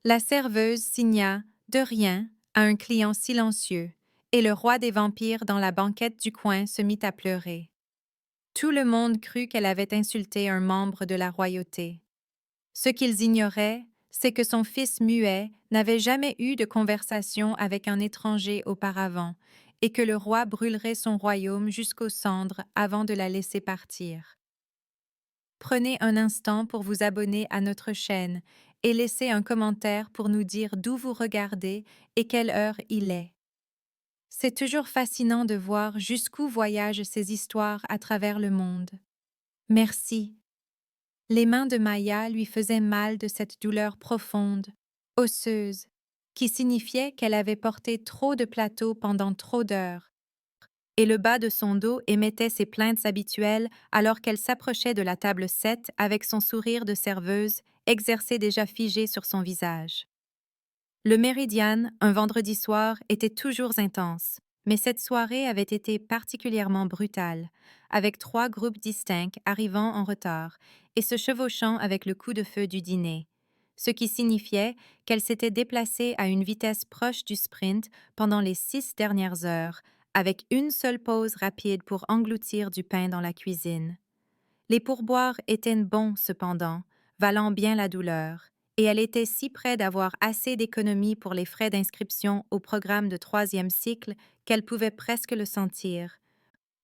La serveuse signa, de rien, à un client silencieux, et le roi des vampires dans la banquette du coin se mit à pleurer. Tout le monde crut qu'elle avait insulté un membre de la royauté. Ce qu'ils ignoraient, c'est que son fils muet n'avait jamais eu de conversation avec un étranger auparavant, et que le roi brûlerait son royaume jusqu'aux cendres avant de la laisser partir. Prenez un instant pour vous abonner à notre chaîne et laissez un commentaire pour nous dire d'où vous regardez et quelle heure il est. C'est toujours fascinant de voir jusqu'où voyagent ces histoires à travers le monde. Merci. Les mains de Maya lui faisaient mal de cette douleur profonde, osseuse, qui signifiait qu'elle avait porté trop de plateaux pendant trop d'heures, et le bas de son dos émettait ses plaintes habituelles alors qu'elle s'approchait de la table 7 avec son sourire de serveuse exercé déjà figé sur son visage. Le Méridian, un vendredi soir, était toujours intense, mais cette soirée avait été particulièrement brutale, avec 3 groupes distincts arrivant en retard et se chevauchant avec le coup de feu du dîner, ce qui signifiait qu'elle s'était déplacée à une vitesse proche du sprint pendant les 6 dernières heures, avec une seule pause rapide pour engloutir du pain dans la cuisine. Les pourboires étaient bons cependant, valant bien la douleur, et elle était si près d'avoir assez d'économies pour les frais d'inscription au programme de 3e cycle qu'elle pouvait presque le sentir,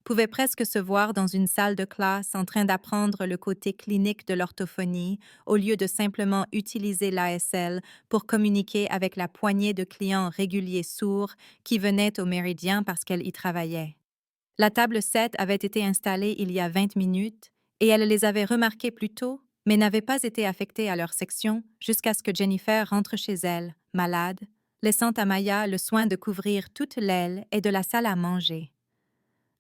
pouvait presque se voir dans une salle de classe en train d'apprendre le côté clinique de l'orthophonie au lieu de simplement utiliser l'ASL pour communiquer avec la poignée de clients réguliers sourds qui venaient au Méridien parce qu'elle y travaillait. La table 7 avait été installée il y a 20 minutes et elle les avait remarqués plus tôt, mais n'avait pas été affectée à leur section jusqu'à ce que Jennifer rentre chez elle, malade, laissant à Maya le soin de couvrir toute l'aile et de la salle à manger.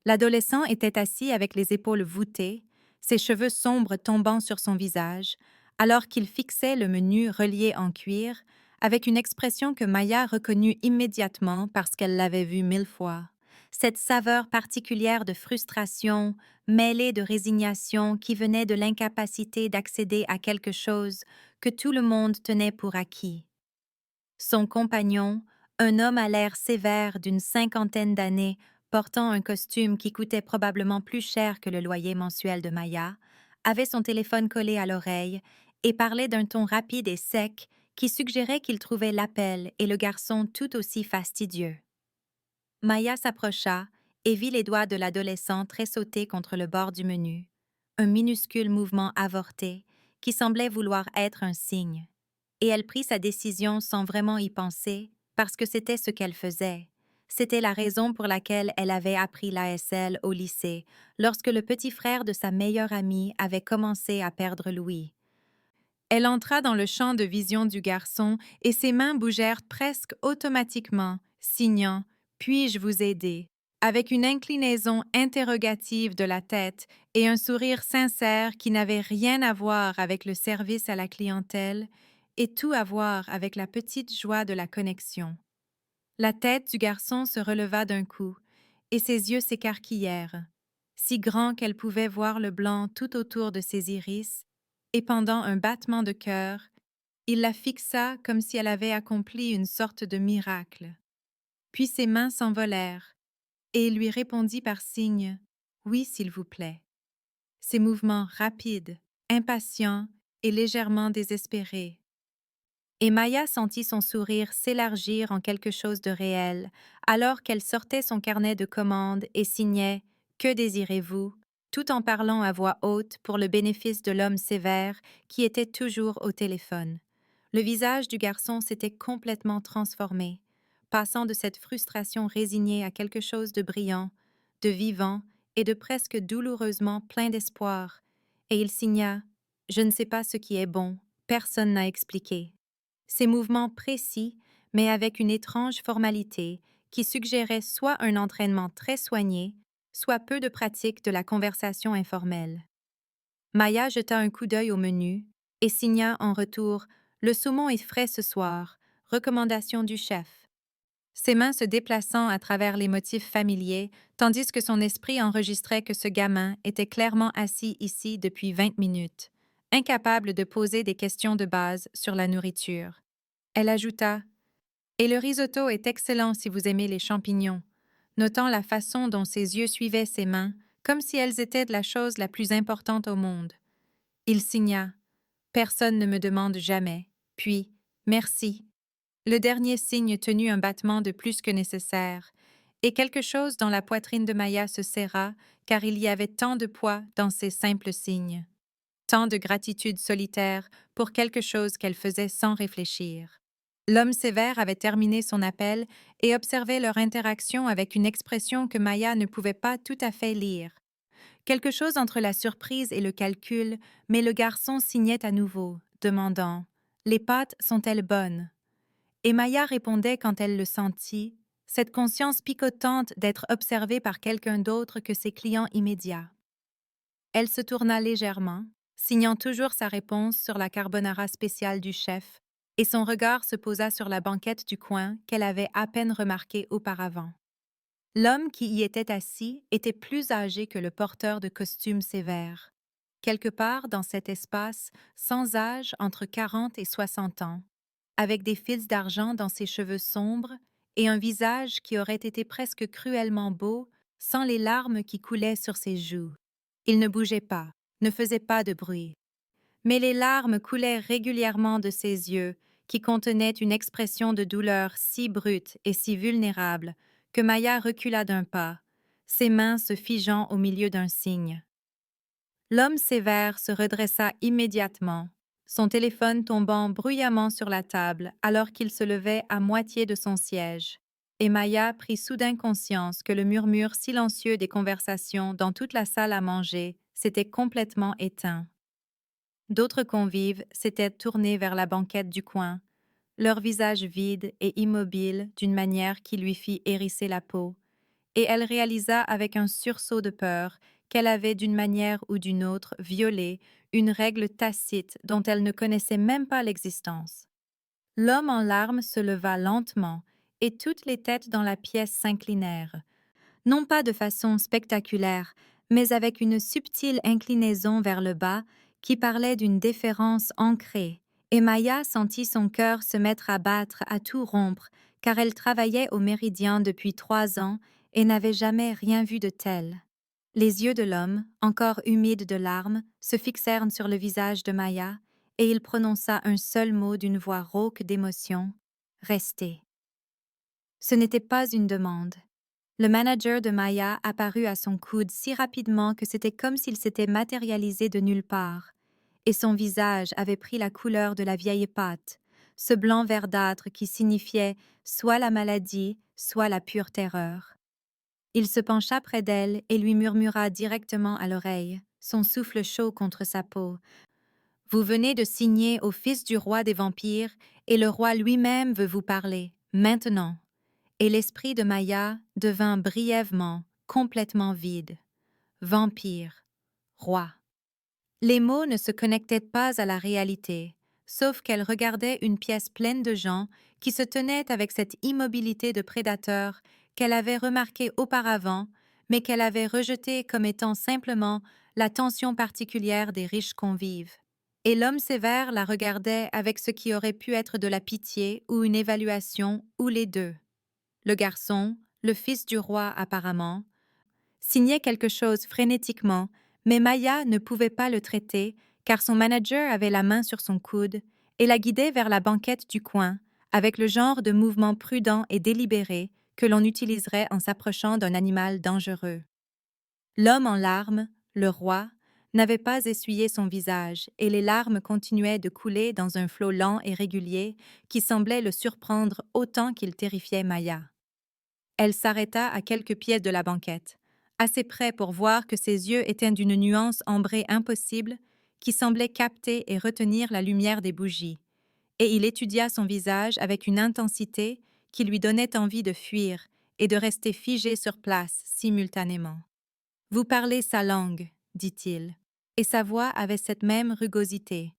L'adolescent était assis avec les épaules voûtées, ses cheveux sombres tombant sur son visage, alors qu'il fixait le menu relié en cuir, avec une expression que Maya reconnut immédiatement parce qu'elle l'avait vu 1000 fois. Cette saveur particulière de frustration, mêlée de résignation qui venait de l'incapacité d'accéder à quelque chose que tout le monde tenait pour acquis. Son compagnon, un homme à l'air sévère d'une 50aine d'années, portant un costume qui coûtait probablement plus cher que le loyer mensuel de Maya, avait son téléphone collé à l'oreille et parlait d'un ton rapide et sec qui suggérait qu'il trouvait l'appel et le garçon tout aussi fastidieux. Maya s'approcha et vit les doigts de l'adolescent tressauter contre le bord du menu, un minuscule mouvement avorté qui semblait vouloir être un signe. Et elle prit sa décision sans vraiment y penser, parce que c'était ce qu'elle faisait. C'était la raison pour laquelle elle avait appris l'ASL au lycée, lorsque le petit frère de sa meilleure amie avait commencé à perdre l'ouïe. Elle entra dans le champ de vision du garçon et ses mains bougèrent presque automatiquement, signant « Puis-je vous aider ?» avec une inclinaison interrogative de la tête et un sourire sincère qui n'avait rien à voir avec le service à la clientèle et tout à voir avec la petite joie de la connexion. La tête du garçon se releva d'un coup et ses yeux s'écarquillèrent, si grands qu'elle pouvait voir le blanc tout autour de ses iris, et pendant un battement de cœur, il la fixa comme si elle avait accompli une sorte de miracle. Puis ses mains s'envolèrent, et il lui répondit par signe « Oui, s'il vous plaît ». Ses mouvements rapides, impatients et légèrement désespérés. Et Maya sentit son sourire s'élargir en quelque chose de réel, alors qu'elle sortait son carnet de commandes et signait « Que désirez-vous ?» tout en parlant à voix haute pour le bénéfice de l'homme sévère qui était toujours au téléphone. Le visage du garçon s'était complètement transformé, passant de cette frustration résignée à quelque chose de brillant, de vivant et de presque douloureusement plein d'espoir, et il signa « Je ne sais pas ce qui est bon, personne n'a expliqué ». Ces mouvements précis, mais avec une étrange formalité qui suggérait soit un entraînement très soigné, soit peu de pratique de la conversation informelle. Maya jeta un coup d'œil au menu et signa en retour « Le saumon est frais ce soir, recommandation du chef ». Ses mains se déplaçant à travers les motifs familiers, tandis que son esprit enregistrait que ce gamin était clairement assis ici depuis 20 minutes, incapable de poser des questions de base sur la nourriture. Elle ajouta: Et le risotto est excellent si vous aimez les champignons, notant la façon dont ses yeux suivaient ses mains, comme si elles étaient la chose la plus importante au monde. Il signa: Personne ne me demande jamais. Puis, merci. Le dernier signe tenut un battement de plus que nécessaire, et quelque chose dans la poitrine de Maya se serra, car il y avait tant de poids dans ces simples signes, tant de gratitude solitaire pour quelque chose qu'elle faisait sans réfléchir. L'homme sévère avait terminé son appel et observait leur interaction avec une expression que Maya ne pouvait pas tout à fait lire. Quelque chose entre la surprise et le calcul, mais le garçon signait à nouveau, demandant: Les pâtes sont-elles bonnes? Et Maya répondait quand elle le sentit, cette conscience picotante d'être observée par quelqu'un d'autre que ses clients immédiats. Elle se tourna légèrement, signant toujours sa réponse sur la carbonara spéciale du chef, et son regard se posa sur la banquette du coin qu'elle avait à peine remarquée auparavant. L'homme qui y était assis était plus âgé que le porteur de costume sévère. Quelque part dans cet espace, sans âge entre 40 et 60 ans, avec des fils d'argent dans ses cheveux sombres et un visage qui aurait été presque cruellement beau sans les larmes qui coulaient sur ses joues. Il ne bougeait pas, ne faisait pas de bruit. Mais les larmes coulaient régulièrement de ses yeux, qui contenaient une expression de douleur si brute et si vulnérable que Maya recula d'un pas, ses mains se figeant au milieu d'un signe. L'homme sévère se redressa immédiatement, son téléphone tombant bruyamment sur la table alors qu'il se levait à moitié de son siège, et Maya prit soudain conscience que le murmure silencieux des conversations dans toute la salle à manger s'était complètement éteint. D'autres convives s'étaient tournés vers la banquette du coin, leur visage vide et immobile d'une manière qui lui fit hérisser la peau, et elle réalisa avec un sursaut de peur qu'elle avait d'une manière ou d'une autre violé une règle tacite dont elle ne connaissait même pas l'existence. L'homme en larmes se leva lentement, et toutes les têtes dans la pièce s'inclinèrent, non pas de façon spectaculaire, mais avec une subtile inclinaison vers le bas qui parlait d'une déférence ancrée, et Maya sentit son cœur se mettre à battre à tout rompre, car elle travaillait au Méridien depuis 3 ans et n'avait jamais rien vu de tel. Les yeux de l'homme, encore humides de larmes, se fixèrent sur le visage de Maya, et il prononça un seul mot d'une voix rauque d'émotion: Restez. Ce n'était pas une demande. Le manager de Maya apparut à son coude si rapidement que c'était comme s'il s'était matérialisé de nulle part, et son visage avait pris la couleur de la vieille pâte, ce blanc verdâtre qui signifiait soit la maladie, soit la pure terreur. Il se pencha près d'elle et lui murmura directement à l'oreille, son souffle chaud contre sa peau: Vous venez de signer au fils du roi des vampires, et le roi lui-même veut vous parler, maintenant. Et l'esprit de Maya devint brièvement, complètement vide. Vampire, roi. Les mots ne se connectaient pas à la réalité, sauf qu'elle regardait une pièce pleine de gens qui se tenaient avec cette immobilité de prédateurs qu'elle avait remarquée auparavant, mais qu'elle avait rejetée comme étant simplement la tension particulière des riches convives. Et l'homme sévère la regardait avec ce qui aurait pu être de la pitié ou une évaluation, ou les deux. Le garçon, le fils du roi apparemment, signait quelque chose frénétiquement, mais Maya ne pouvait pas le traiter car son manager avait la main sur son coude et la guidait vers la banquette du coin, avec le genre de mouvement prudent et délibéré que l'on utiliserait en s'approchant d'un animal dangereux. L'homme en larmes, le roi, n'avait pas essuyé son visage et les larmes continuaient de couler dans un flot lent et régulier qui semblait le surprendre autant qu'il terrifiait Maya. Elle s'arrêta à quelques pieds de la banquette, assez près pour voir que ses yeux étaient d'une nuance ambrée impossible qui semblait capter et retenir la lumière des bougies, et il étudia son visage avec une intensité qui lui donnait envie de fuir et de rester figé sur place simultanément. « Vous parlez sa langue, dit-il, et sa voix avait cette même rugosité,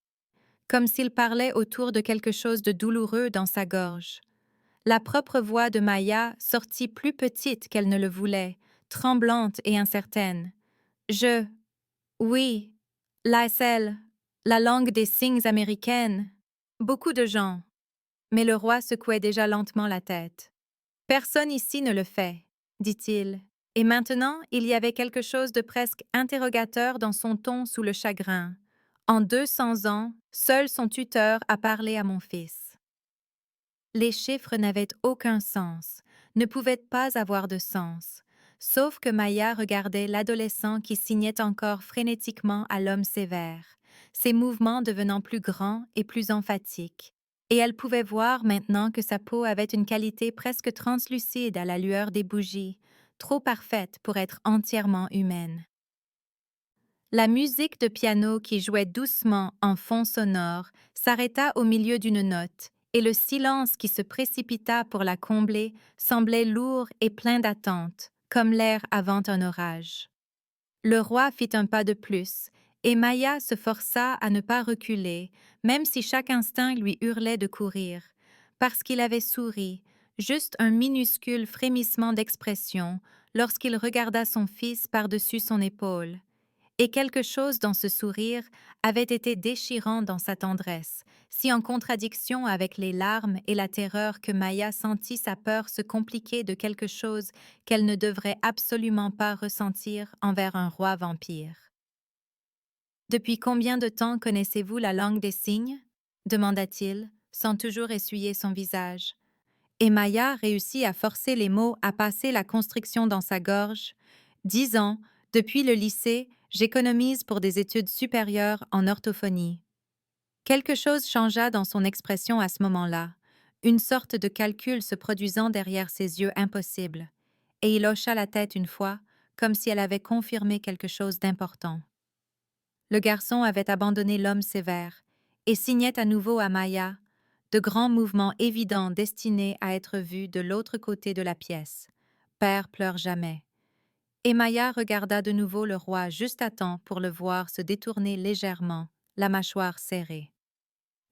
comme s'il parlait autour de quelque chose de douloureux dans sa gorge. La propre voix de Maya sortit plus petite qu'elle ne le voulait, tremblante et incertaine. Oui, l'ASL, la langue des signes américaine. Beaucoup de gens. Mais le roi secouait déjà lentement la tête. Personne ici ne le fait, dit-il. Et maintenant, il y avait quelque chose de presque interrogateur dans son ton sous le chagrin. En 200 ans, seul son tuteur a parlé à mon fils. Les chiffres n'avaient aucun sens, ne pouvaient pas avoir de sens, sauf que Maya regardait l'adolescent qui signait encore frénétiquement à l'homme sévère, ses mouvements devenant plus grands et plus emphatiques, et elle pouvait voir maintenant que sa peau avait une qualité presque translucide à la lueur des bougies, trop parfaite pour être entièrement humaine. La musique de piano qui jouait doucement en fond sonore s'arrêta au milieu d'une note, et le silence qui se précipita pour la combler semblait lourd et plein d'attente, comme l'air avant un orage. Le roi fit un pas de plus, et Maya se força à ne pas reculer, même si chaque instinct lui hurlait de courir, parce qu'il avait souri, juste un minuscule frémissement d'expression, lorsqu'il regarda son fils par-dessus son épaule. Et quelque chose dans ce sourire avait été déchirant dans sa tendresse, si en contradiction avec les larmes et la terreur que Maya sentit sa peur se compliquer de quelque chose qu'elle ne devrait absolument pas ressentir envers un roi vampire. Depuis combien de temps connaissez-vous la langue des signes? Demanda-t-il, sans toujours essuyer son visage. Et Maya réussit à forcer les mots à passer la constriction dans sa gorge. 10 ans, depuis le lycée, j'économise pour des études supérieures en orthophonie. Quelque chose changea dans son expression à ce moment-là, une sorte de calcul se produisant derrière ses yeux impossibles, et il hocha la tête une fois, comme si elle avait confirmé quelque chose d'important. Le garçon avait abandonné l'homme sévère et signait à nouveau à Maya, de grands mouvements évidents destinés à être vus de l'autre côté de la pièce. Père pleure jamais. Et Maya regarda de nouveau le roi juste à temps pour le voir se détourner légèrement, la mâchoire serrée.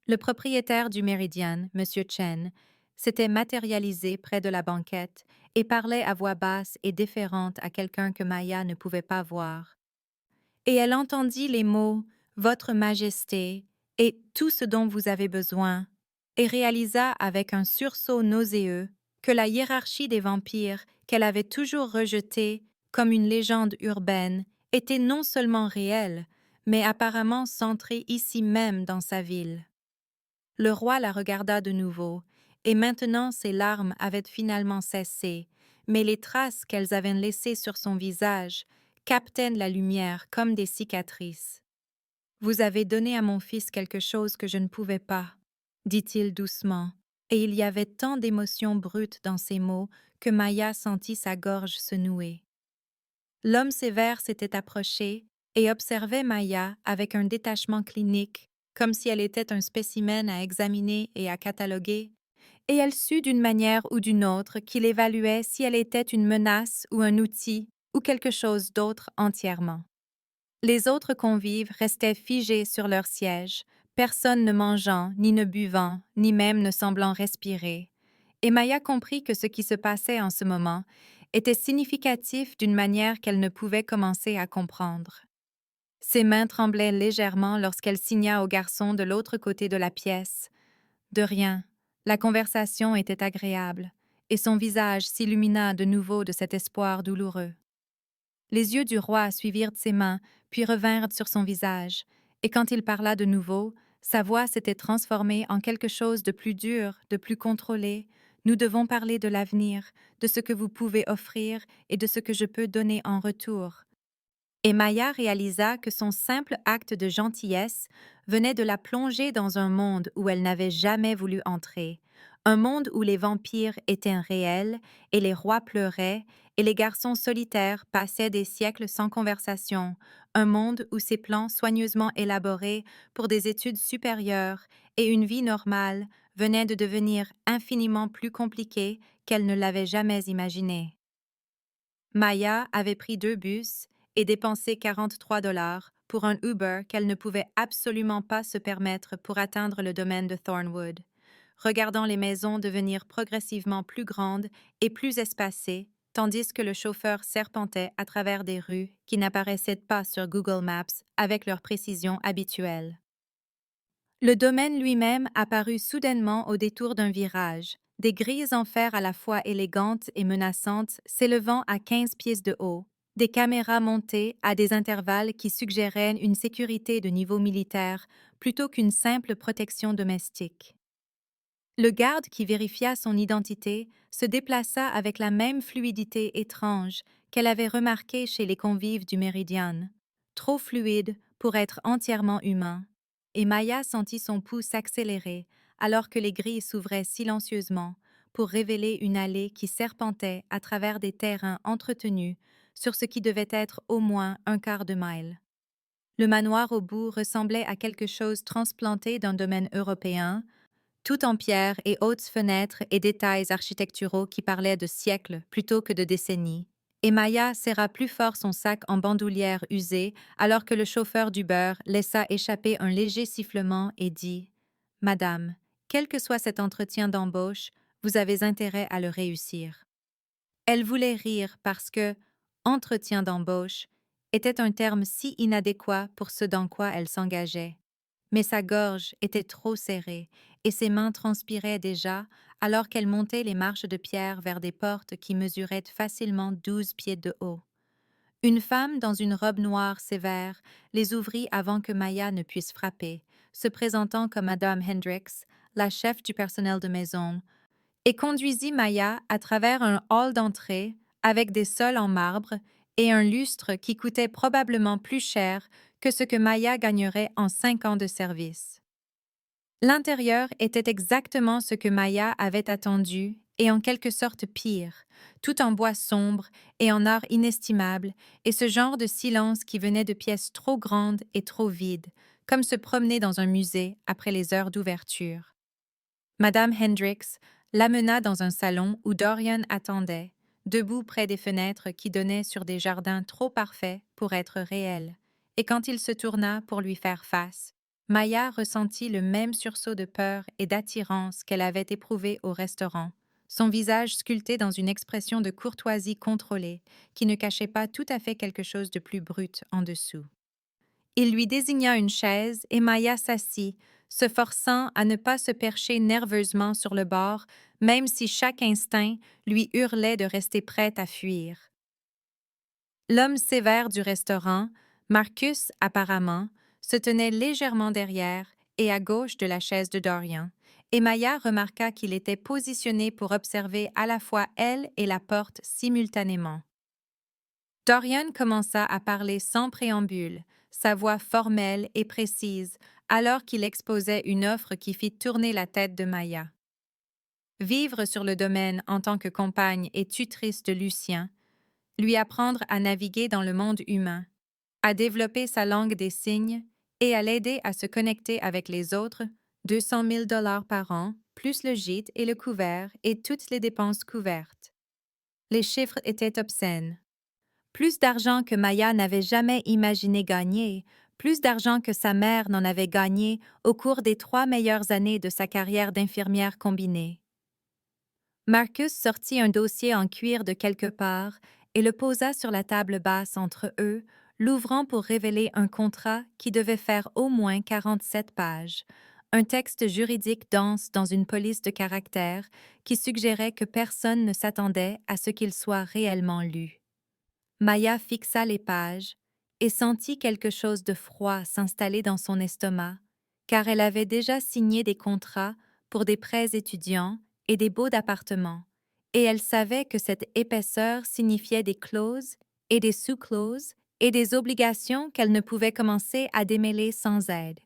Le propriétaire du Méridien, M. Chen, s'était matérialisé près de la banquette et parlait à voix basse et déférente à quelqu'un que Maya ne pouvait pas voir. Et elle entendit les mots « Votre Majesté » et « tout ce dont vous avez besoin », et réalisa avec un sursaut nauséeux que la hiérarchie des vampires qu'elle avait toujours rejetée comme une légende urbaine était non seulement réelle, mais apparemment centrée ici même dans sa ville. Le roi la regarda de nouveau, et maintenant ses larmes avaient finalement cessé, mais les traces qu'elles avaient laissées sur son visage captaient la lumière comme des cicatrices. « Vous avez donné à mon fils quelque chose que je ne pouvais pas, » dit-il doucement, et il y avait tant d'émotions brutes dans ces mots que Maya sentit sa gorge se nouer. L'homme sévère s'était approché et observait Maya avec un détachement clinique, comme si elle était un spécimen à examiner et à cataloguer, et elle sut d'une manière ou d'une autre qu'il évaluait si elle était une menace ou un outil ou quelque chose d'autre entièrement. Les autres convives restaient figés sur leur siège, personne ne mangeant, ni ne buvant, ni même ne semblant respirer. Et Maya comprit que ce qui se passait en ce moment était significatif d'une manière qu'elle ne pouvait commencer à comprendre. Ses mains tremblaient légèrement lorsqu'elle signa au garçon de l'autre côté de la pièce. De rien, la conversation était agréable, et son visage s'illumina de nouveau de cet espoir douloureux. Les yeux du roi suivirent ses mains, puis revinrent sur son visage, et quand il parla de nouveau, sa voix s'était transformée en quelque chose de plus dur, de plus contrôlé. Nous devons parler de l'avenir, de ce que vous pouvez offrir et de ce que je peux donner en retour. Et Maya réalisa que son simple acte de gentillesse venait de la plonger dans un monde où elle n'avait jamais voulu entrer, un monde où les vampires étaient réels et les rois pleuraient et les garçons solitaires passaient des siècles sans conversation, un monde où ses plans soigneusement élaborés pour des études supérieures et une vie normale venaient de devenir infiniment plus compliqués qu'elle ne l'avait jamais imaginé. Maya avait pris 2 bus et dépensé 43 $ pour un Uber qu'elle ne pouvait absolument pas se permettre pour atteindre le domaine de Thornwood. Regardant les maisons devenir progressivement plus grandes et plus espacées, tandis que le chauffeur serpentait à travers des rues qui n'apparaissaient pas sur Google Maps avec leur précision habituelle. Le domaine lui-même apparut soudainement au détour d'un virage, des grilles en fer à la fois élégantes et menaçantes s'élevant à 15 pieds de haut, des caméras montées à des intervalles qui suggéraient une sécurité de niveau militaire plutôt qu'une simple protection domestique. Le garde qui vérifia son identité se déplaça avec la même fluidité étrange qu'elle avait remarquée chez les convives du Méridian, trop fluide pour être entièrement humain, et Maya sentit son pouls s'accélérer alors que les grilles s'ouvraient silencieusement pour révéler une allée qui serpentait à travers des terrains entretenus sur ce qui devait être au moins un quart de mille. Le manoir au bout ressemblait à quelque chose transplanté d'un domaine européen, tout en pierre et hautes fenêtres et détails architecturaux qui parlaient de siècles plutôt que de décennies. Et Maya serra plus fort son sac en bandoulière usée alors que le chauffeur d'Uber laissa échapper un léger sifflement et dit « Madame, quel que soit cet entretien d'embauche, vous avez intérêt à le réussir. » Elle voulait rire parce que « entretien d'embauche » était un terme si inadéquat pour ce dans quoi elle s'engageait. Mais sa gorge était trop serrée et ses mains transpiraient déjà alors qu'elle montait les marches de pierre vers des portes qui mesuraient facilement 12 pieds de haut. Une femme dans une robe noire sévère les ouvrit avant que Maya ne puisse frapper, se présentant comme Madame Hendricks, la chef du personnel de maison, et conduisit Maya à travers un hall d'entrée avec des sols en marbre et un lustre qui coûtait probablement plus cher que ce que Maya gagnerait en 5 ans de service. L'intérieur était exactement ce que Maya avait attendu et en quelque sorte pire, tout en bois sombre et en art inestimable, et ce genre de silence qui venait de pièces trop grandes et trop vides, comme se promener dans un musée après les heures d'ouverture. Madame Hendricks l'amena dans un salon où Dorian attendait, debout près des fenêtres qui donnaient sur des jardins trop parfaits pour être réels, et quand il se tourna pour lui faire face, Maya ressentit le même sursaut de peur et d'attirance qu'elle avait éprouvé au restaurant, son visage sculpté dans une expression de courtoisie contrôlée qui ne cachait pas tout à fait quelque chose de plus brut en dessous. Il lui désigna une chaise et Maya s'assit, se forçant à ne pas se percher nerveusement sur le bord, même si chaque instinct lui hurlait de rester prête à fuir. L'homme sévère du restaurant, Marcus apparemment, se tenait légèrement derrière et à gauche de la chaise de Dorian, et Maya remarqua qu'il était positionné pour observer à la fois elle et la porte simultanément. Dorian commença à parler sans préambule, sa voix formelle et précise, alors qu'il exposait une offre qui fit tourner la tête de Maya. Vivre sur le domaine en tant que compagne et tutrice de Lucien, lui apprendre à naviguer dans le monde humain, à développer sa langue des signes et à l'aider à se connecter avec les autres, 200 000 $ par an, plus le gîte et le couvert et toutes les dépenses couvertes. Les chiffres étaient obscènes. Plus d'argent que Maya n'avait jamais imaginé gagner, plus d'argent que sa mère n'en avait gagné au cours des 3 meilleures années de sa carrière d'infirmière combinée. Marcus sortit un dossier en cuir de quelque part et le posa sur la table basse entre eux, l'ouvrant pour révéler un contrat qui devait faire au moins 47 pages, un texte juridique dense dans une police de caractère qui suggérait que personne ne s'attendait à ce qu'il soit réellement lu. Maya fixa les pages et sentit quelque chose de froid s'installer dans son estomac, car elle avait déjà signé des contrats pour des prêts étudiants et des baux d'appartement, et elle savait que cette épaisseur signifiait des clauses et des sous-clauses et des obligations qu'elle ne pouvait commencer à démêler sans aide.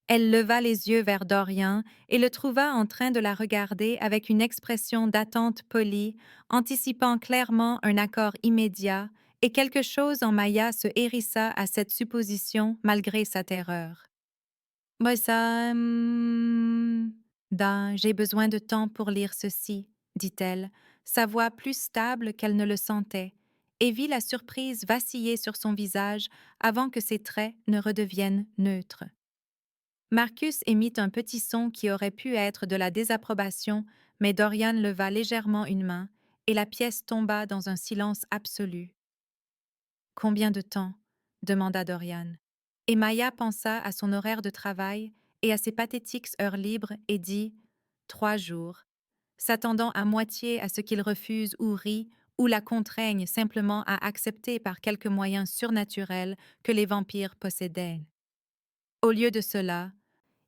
Elle leva les yeux vers Dorian et le trouva en train de la regarder avec une expression d'attente polie, anticipant clairement un accord immédiat, et quelque chose en Maya se hérissa à cette supposition malgré sa terreur. « Mais ça... j'ai besoin de temps pour lire ceci, » dit-elle, sa voix plus stable qu'elle ne le sentait, et vit la surprise vaciller sur son visage avant que ses traits ne redeviennent neutres. Marcus émit un petit son qui aurait pu être de la désapprobation, mais Dorian leva légèrement une main, et la pièce tomba dans un silence absolu. « Combien de temps ?» demanda Dorian. Et Maya pensa à son horaire de travail et à ses pathétiques heures libres et dit « 3 jours », s'attendant à moitié à ce qu'il refuse ou rit ou la contraigne simplement à accepter par quelque moyen surnaturel que les vampires possédaient. Au lieu de cela,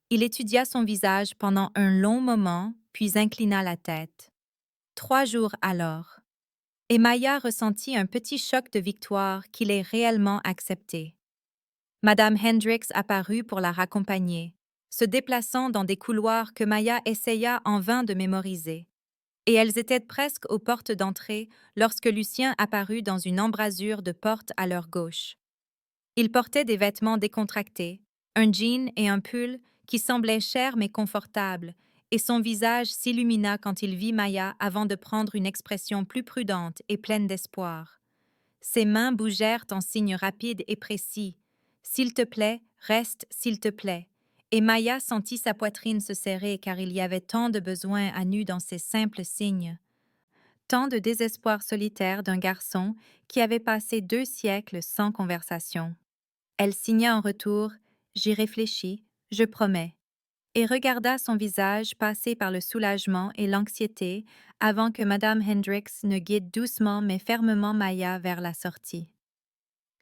il étudia son visage pendant un long moment, puis inclina la tête. 3 jours alors. Et Maya ressentit un petit choc de victoire qu'il ait réellement accepté. Madame Hendricks apparut pour la raccompagner, se déplaçant dans des couloirs que Maya essaya en vain de mémoriser. Et elles étaient presque aux portes d'entrée lorsque Lucien apparut dans une embrasure de porte à leur gauche. Il portait des vêtements décontractés, un jean et un pull qui semblaient chers mais confortables, et son visage s'illumina quand il vit Maya avant de prendre une expression plus prudente et pleine d'espoir. Ses mains bougèrent en signes rapides et précis. « S'il te plaît, reste, s'il te plaît ». Et Maya sentit sa poitrine se serrer car il y avait tant de besoin à nu dans ces simples signes. Tant de désespoir solitaire d'un garçon qui avait passé 2 siècles sans conversation. Elle signa en retour « J'y réfléchis, je promets », et regarda son visage passé par le soulagement et l'anxiété avant que Madame Hendricks ne guide doucement mais fermement Maya vers la sortie.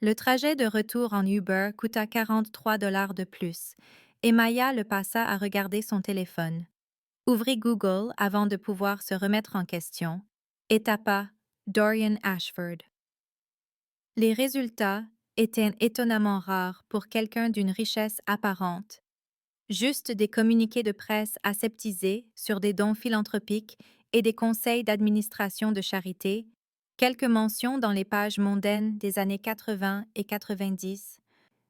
Le trajet de retour en Uber coûta 43 $ de plus, et Maya le passa à regarder son téléphone. Ouvrit Google avant de pouvoir se remettre en question et tapa Dorian Ashford. Les résultats étaient étonnamment rares pour quelqu'un d'une richesse apparente. Juste des communiqués de presse aseptisés sur des dons philanthropiques et des conseils d'administration de charité, quelques mentions dans les pages mondaines des années 80 et 90,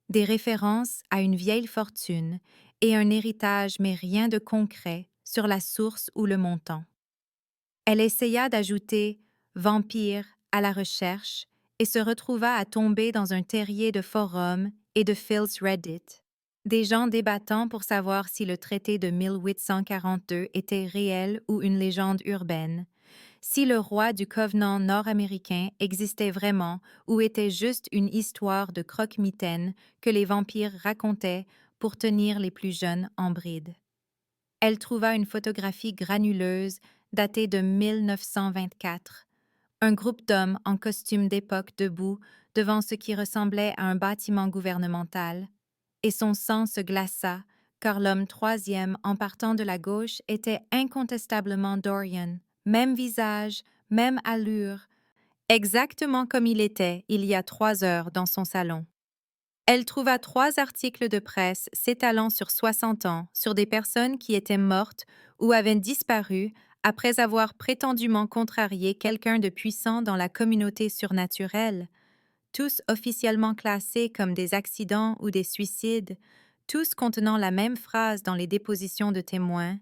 des références à une vieille fortune et un héritage mais rien de concret sur la source ou le montant. Elle essaya d'ajouter « vampire » à la recherche et se retrouva à tomber dans un terrier de forums et de Phil's Reddit, des gens débattant pour savoir si le traité de 1842 était réel ou une légende urbaine, si le roi du Covenant nord-américain existait vraiment ou était juste une histoire de croque-mitaine que les vampires racontaient pour tenir les plus jeunes en bride. Elle trouva une photographie granuleuse datée de 1924. Un groupe d'hommes en costume d'époque debout devant ce qui ressemblait à un bâtiment gouvernemental, et son sang se glaça, car l'homme troisième en partant de la gauche était incontestablement Dorian, même visage, même allure, exactement comme il était il y a 3 heures dans son salon. Elle trouva 3 articles de presse s'étalant sur 60 ans sur des personnes qui étaient mortes ou avaient disparu après avoir prétendument contrarié quelqu'un de puissant dans la communauté surnaturelle, tous officiellement classés comme des accidents ou des suicides, tous contenant la même phrase dans les dépositions de témoins.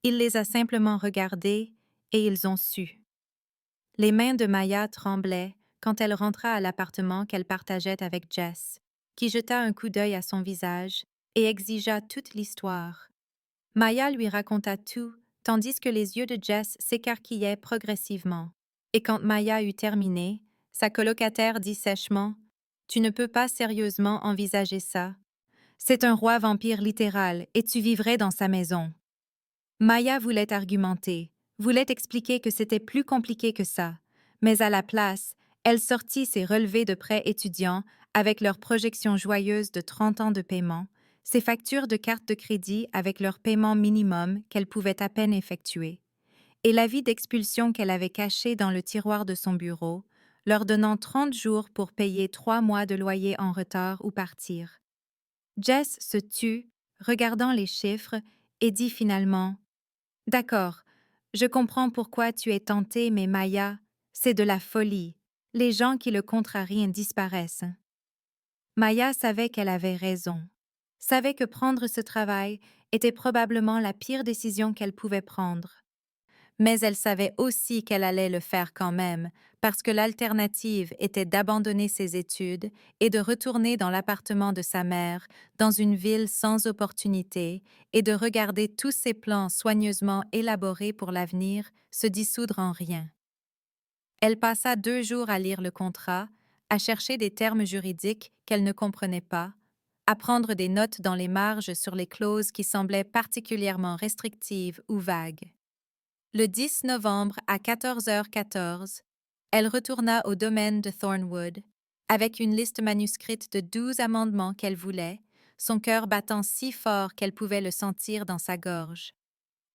Il les a simplement regardés et ils ont su. Les mains de Maya tremblaient quand elle rentra à l'appartement qu'elle partageait avec Jess, qui jeta un coup d'œil à son visage et exigea toute l'histoire. Maya lui raconta tout, tandis que les yeux de Jess s'écarquillaient progressivement. Et quand Maya eut terminé, sa colocataire dit sèchement « Tu ne peux pas sérieusement envisager ça. C'est un roi vampire littéral et tu vivrais dans sa maison. » Maya voulait argumenter, voulait expliquer que c'était plus compliqué que ça, mais à la place, elle sortit ses relevés de prêts étudiants avec leurs projections joyeuses de 30 ans de paiement, ses factures de carte de crédit avec leur paiement minimum qu'elle pouvait à peine effectuer, et l'avis d'expulsion qu'elle avait caché dans le tiroir de son bureau, leur donnant 30 jours pour payer 3 mois de loyer en retard ou partir. Jess se tut, regardant les chiffres, et dit finalement « D'accord, je comprends pourquoi tu es tentée, mais Maya, c'est de la folie. Les gens qui le contrarient disparaissent. » Maya savait qu'elle avait raison, savait que prendre ce travail était probablement la pire décision qu'elle pouvait prendre. Mais elle savait aussi qu'elle allait le faire quand même, parce que l'alternative était d'abandonner ses études et de retourner dans l'appartement de sa mère, dans une ville sans opportunité, et de regarder tous ses plans soigneusement élaborés pour l'avenir se dissoudre en rien. Elle passa 2 jours à lire le contrat, à chercher des termes juridiques qu'elle ne comprenait pas, à prendre des notes dans les marges sur les clauses qui semblaient particulièrement restrictives ou vagues. Le 10 novembre à 14h14, elle retourna au domaine de Thornwood avec une liste manuscrite de 12 amendements qu'elle voulait, son cœur battant si fort qu'elle pouvait le sentir dans sa gorge.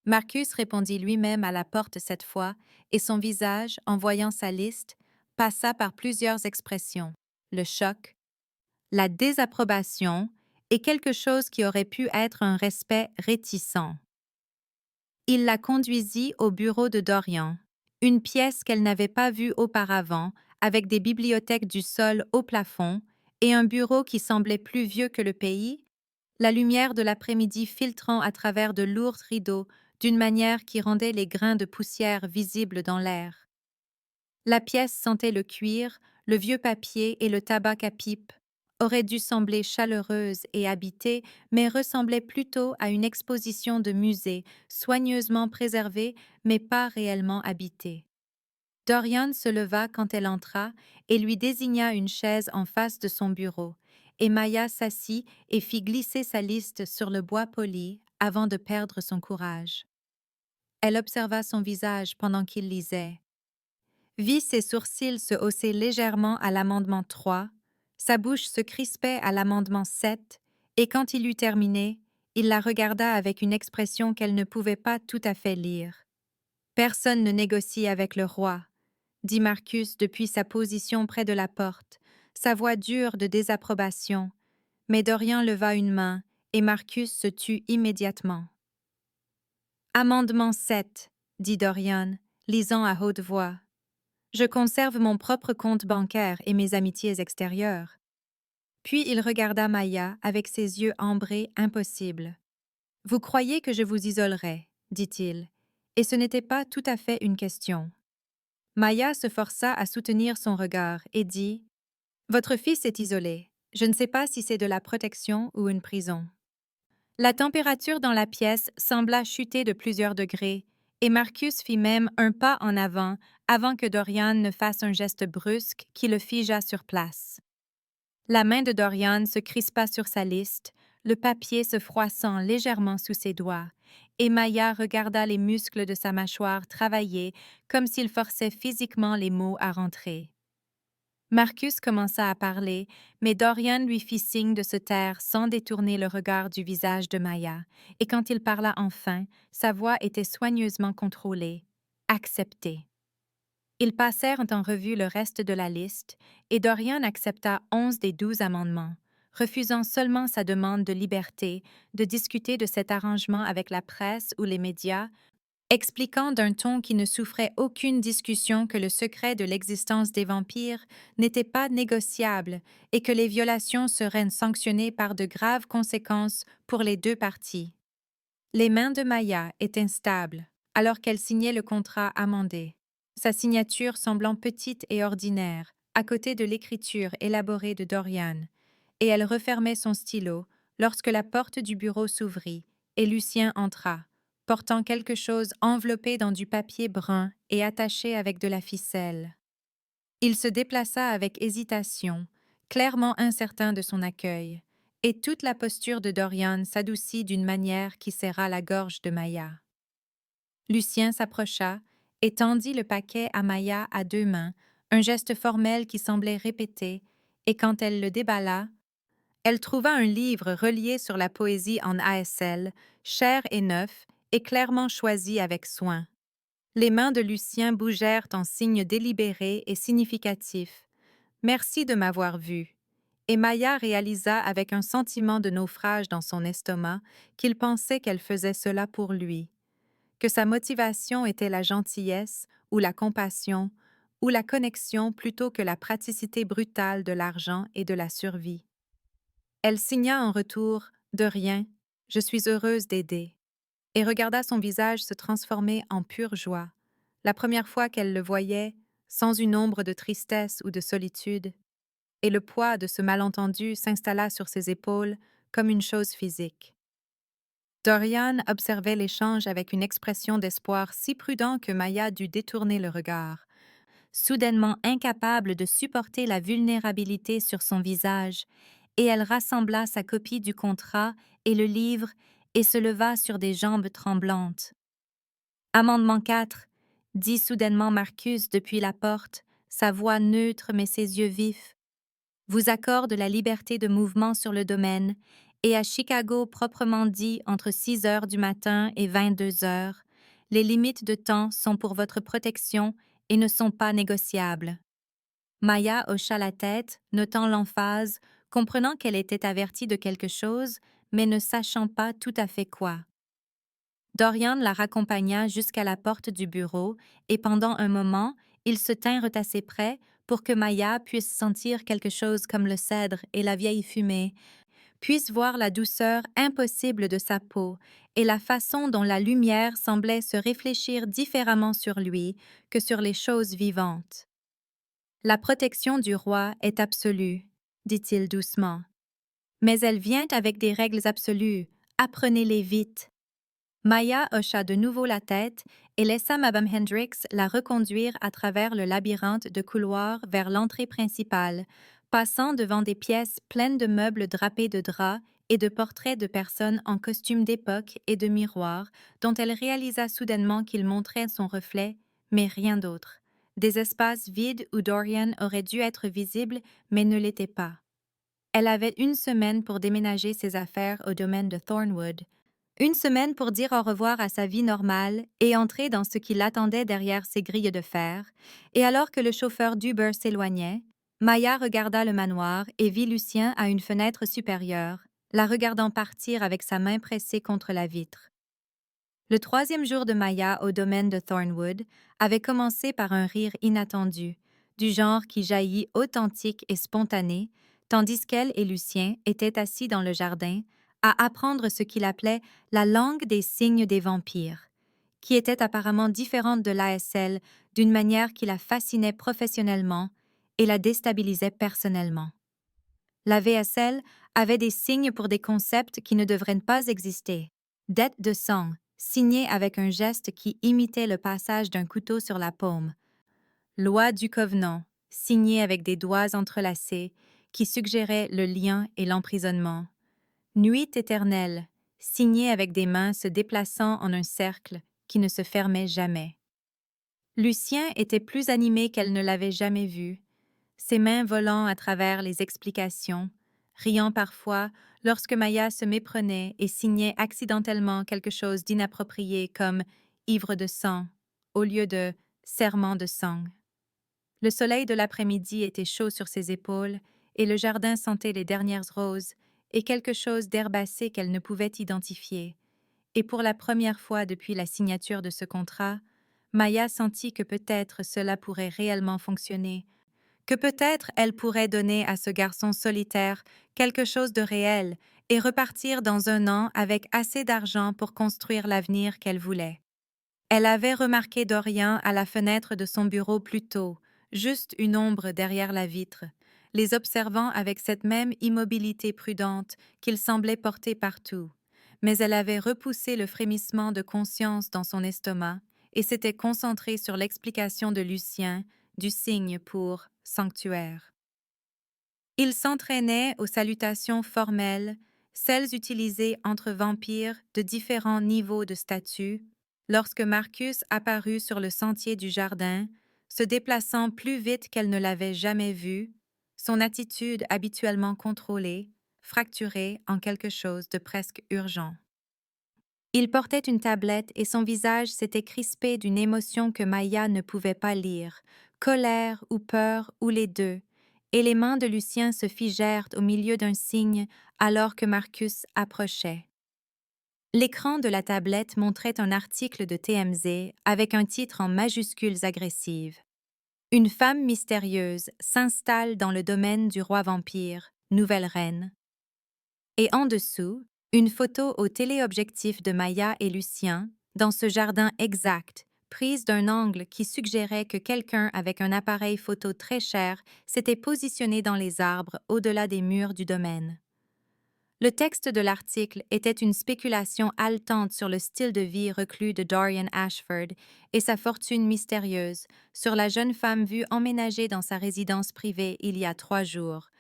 Marcus répondit lui-même à la porte cette fois, et son visage, en voyant sa liste, passa par plusieurs expressions: le choc, la désapprobation et quelque chose qui aurait pu être un respect réticent. Il la conduisit au bureau de Dorian, une pièce qu'elle n'avait pas vue auparavant, avec des bibliothèques du sol au plafond et un bureau qui semblait plus vieux que le pays, la lumière de l'après-midi filtrant à travers de lourds rideaux d'une manière qui rendait les grains de poussière visibles dans l'air. La pièce sentait le cuir, le vieux papier et le tabac à pipe, aurait dû sembler chaleureuse et habitée, mais ressemblait plutôt à une exposition de musée, soigneusement préservée, mais pas réellement habitée. Dorian se leva quand elle entra et lui désigna une chaise en face de son bureau, et Maya s'assit et fit glisser sa liste sur le bois poli avant de perdre son courage. Elle observa son visage pendant qu'il lisait. Vit ses sourcils se hausser légèrement à l'amendement 3, sa bouche se crispait à l'amendement 7, et quand il eut terminé, il la regarda avec une expression qu'elle ne pouvait pas tout à fait lire. « Personne ne négocie avec le roi », dit Marcus depuis sa position près de la porte, sa voix dure de désapprobation, mais Dorian leva une main, et Marcus se tut immédiatement. « Amendement 7, dit Dorian, lisant à haute voix. Je conserve mon propre compte bancaire et mes amitiés extérieures. » Puis il regarda Maya avec ses yeux ambrés impossibles. « Vous croyez que je vous isolerai, dit-il, et ce n'était pas tout à fait une question. » Maya se força à soutenir son regard et dit « Votre fils est isolé. Je ne sais pas si c'est de la protection ou une prison. » La température dans la pièce sembla chuter de plusieurs degrés, et Marcus fit même un pas en avant que Dorian ne fasse un geste brusque qui le figea sur place. La main de Dorian se crispa sur sa liste, le papier se froissant légèrement sous ses doigts, et Maya regarda les muscles de sa mâchoire travailler comme s'il forçait physiquement les mots à rentrer. Marcus commença à parler, mais Dorian lui fit signe de se taire sans détourner le regard du visage de Maya, et quand il parla enfin, sa voix était soigneusement contrôlée, acceptée. Ils passèrent en revue le reste de la liste, et Dorian accepta 11 des 12 amendements, refusant seulement sa demande de liberté, de discuter de cet arrangement avec la presse ou les médias, expliquant d'un ton qui ne souffrait aucune discussion que le secret de l'existence des vampires n'était pas négociable et que les violations seraient sanctionnées par de graves conséquences pour les deux parties. Les mains de Maya étaient instables, alors qu'elle signait le contrat amendé, sa signature semblant petite et ordinaire, à côté de l'écriture élaborée de Dorian, et elle refermait son stylo lorsque la porte du bureau s'ouvrit et Lucien entra, portant quelque chose enveloppé dans du papier brun et attaché avec de la ficelle. Il se déplaça avec hésitation, clairement incertain de son accueil, et toute la posture de Dorian s'adoucit d'une manière qui serra la gorge de Maya. Lucien s'approcha et tendit le paquet à Maya à deux mains, un geste formel qui semblait répété, et quand elle le déballa, elle trouva un livre relié sur la poésie en ASL, cher et neuf, et clairement choisi avec soin. Les mains de Lucien bougèrent en signe délibéré et significatif. « Merci de m'avoir vu. » Et Maya réalisa avec un sentiment de naufrage dans son estomac qu'il pensait qu'elle faisait cela pour lui, que sa motivation était la gentillesse ou la compassion ou la connexion plutôt que la praticité brutale de l'argent et de la survie. Elle signa en retour « De rien, je suis heureuse d'aider » et regarda son visage se transformer en pure joie, la première fois qu'elle le voyait, sans une ombre de tristesse ou de solitude, et le poids de ce malentendu s'installa sur ses épaules comme une chose physique. Dorian observait l'échange avec une expression d'espoir si prudent que Maya dut détourner le regard. Soudainement incapable de supporter la vulnérabilité sur son visage, et elle rassembla sa copie du contrat et le livre et se leva sur des jambes tremblantes. Amendement 4, dit soudainement Marcus depuis la porte, sa voix neutre mais ses yeux vifs, vous accorde la liberté de mouvement sur le domaine et à Chicago proprement dit entre 6 heures du matin et 22 heures, les limites de temps sont pour votre protection et ne sont pas négociables. Maya hocha la tête, notant l'emphase, comprenant qu'elle était avertie de quelque chose, mais ne sachant pas tout à fait quoi. Dorian la raccompagna jusqu'à la porte du bureau et pendant un moment, ils se tinrent assez près pour que Maya puisse sentir quelque chose comme le cèdre et la vieille fumée, puisse voir la douceur impossible de sa peau et la façon dont la lumière semblait se réfléchir différemment sur lui que sur les choses vivantes. La protection du roi est absolue, dit-il doucement. Mais elle vient avec des règles absolues. Apprenez-les vite. Maya hocha de nouveau la tête et laissa Madame Hendricks la reconduire à travers le labyrinthe de couloirs vers l'entrée principale, passant devant des pièces pleines de meubles drapés de draps et de portraits de personnes en costumes d'époque et de miroirs, dont elle réalisa soudainement qu'ils montraient son reflet, mais rien d'autre. Des espaces vides où Dorian aurait dû être visible, mais ne l'était pas. Elle avait 1 semaine pour déménager ses affaires au domaine de Thornwood, 1 semaine pour dire au revoir à sa vie normale et entrer dans ce qui l'attendait derrière ses grilles de fer, et alors que le chauffeur d'Uber s'éloignait, Maya regarda le manoir et vit Lucien à une fenêtre supérieure, la regardant partir avec sa main pressée contre la vitre. Le 3e jour de Maya au domaine de Thornwood avait commencé par un rire inattendu, du genre qui jaillit authentique et spontané, tandis qu'elle et Lucien étaient assis dans le jardin à apprendre ce qu'il appelait la langue des signes des vampires, qui était apparemment différente de l'ASL d'une manière qui la fascinait professionnellement et la déstabilisait personnellement. La VSL avait des signes pour des concepts qui ne devraient pas exister. Dette de sang, signée avec un geste qui imitait le passage d'un couteau sur la paume. Loi du Covenant, signée avec des doigts entrelacés, qui suggérait le lien et l'emprisonnement. Nuit éternelle, signée avec des mains se déplaçant en un cercle qui ne se fermait jamais. Lucien était plus animé qu'elle ne l'avait jamais vu, ses mains volant à travers les explications, riant parfois lorsque Maya se méprenait et signait accidentellement quelque chose d'inapproprié comme ivre de sang au lieu de serment de sang. Le soleil de l'après-midi était chaud sur ses épaules et le jardin sentait les dernières roses et quelque chose d'herbacé qu'elle ne pouvait identifier. Et pour la première fois depuis la signature de ce contrat, Maya sentit que peut-être cela pourrait réellement fonctionner, que peut-être elle pourrait donner à ce garçon solitaire quelque chose de réel et repartir dans 1 an avec assez d'argent pour construire l'avenir qu'elle voulait. Elle avait remarqué Dorian à la fenêtre de son bureau plus tôt, juste une ombre derrière la vitre, les observant avec cette même immobilité prudente qu'il semblait porter partout. Mais elle avait repoussé le frémissement de conscience dans son estomac et s'était concentrée sur l'explication de Lucien du signe pour sanctuaire. Il s'entraînait aux salutations formelles, celles utilisées entre vampires de différents niveaux de statut, lorsque Marcus apparut sur le sentier du jardin, se déplaçant plus vite qu'elle ne l'avait jamais vu, son attitude habituellement contrôlée, fracturée en quelque chose de presque urgent. Il portait une tablette et son visage s'était crispé d'une émotion que Maya ne pouvait pas lire, colère ou peur ou les deux, et les mains de Lucien se figèrent au milieu d'un signe alors que Marcus approchait. L'écran de la tablette montrait un article de TMZ avec un titre en majuscules agressives. Une femme mystérieuse s'installe dans le domaine du roi vampire, nouvelle reine. Et en dessous, une photo au téléobjectif de Maya et Lucien, dans ce jardin exact, prise d'un angle qui suggérait que quelqu'un avec un appareil photo très cher s'était positionné dans les arbres au-delà des murs du domaine. Le texte de l'article était une spéculation haletante sur le style de vie reclus de Dorian Ashford et sa fortune mystérieuse, sur la jeune femme vue emménager dans sa résidence privée il y a 3 jours,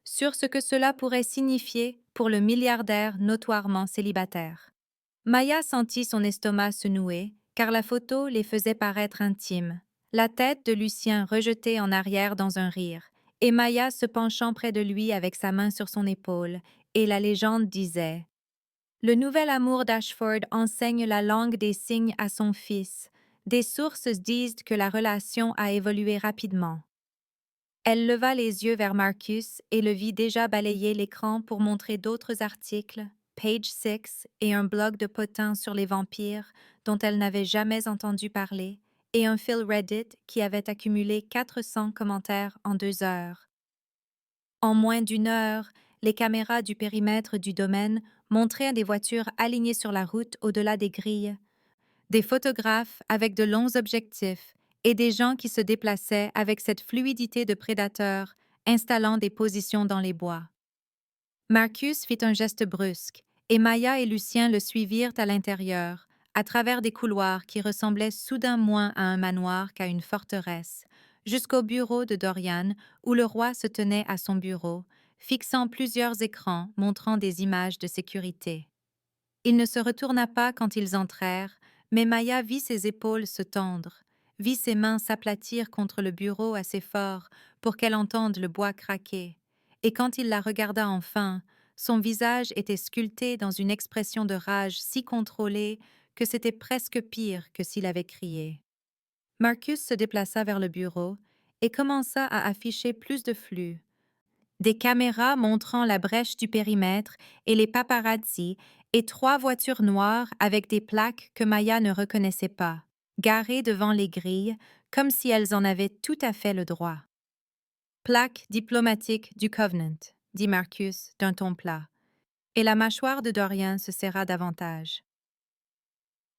sur ce que cela pourrait signifier pour le milliardaire notoirement célibataire. Maya sentit son estomac se nouer, car la photo les faisait paraître intimes. La tête de Lucien rejetée en arrière dans un rire, et Maya se penchant près de lui avec sa main sur son épaule, et la légende disait le nouvel amour d'Ashford enseigne la langue des signes à son fils. Des sources disent que la relation a évolué rapidement. Elle leva les yeux vers Marcus et le vit déjà balayer l'écran pour montrer d'autres articles, Page 6 et un blog de potins sur les vampires dont elle n'avait jamais entendu parler, et un fil Reddit qui avait accumulé 400 commentaires en 2 heures. En moins d'une heure, les caméras du périmètre du domaine montraient des voitures alignées sur la route au-delà des grilles, des photographes avec de longs objectifs et des gens qui se déplaçaient avec cette fluidité de prédateurs, installant des positions dans les bois. Marcus fit un geste brusque, et Maya et Lucien le suivirent à l'intérieur, à travers des couloirs qui ressemblaient soudain moins à un manoir qu'à une forteresse, jusqu'au bureau de Dorian, où le roi se tenait à son bureau, fixant plusieurs écrans montrant des images de sécurité. Il ne se retourna pas quand ils entrèrent, mais Maya vit ses épaules se tendre, vit ses mains s'aplatir contre le bureau assez fort pour qu'elle entende le bois craquer. Et quand il la regarda enfin, son visage était sculpté dans une expression de rage si contrôlée que c'était presque pire que s'il avait crié. Marcus se déplaça vers le bureau et commença à afficher plus de flux. Des caméras montrant la brèche du périmètre et les paparazzis et 3 voitures noires avec des plaques que Maya ne reconnaissait pas, garées devant les grilles comme si elles en avaient tout à fait le droit. Plaque diplomatique du Covenant, dit Marcus d'un ton plat, et la mâchoire de Dorian se serra davantage.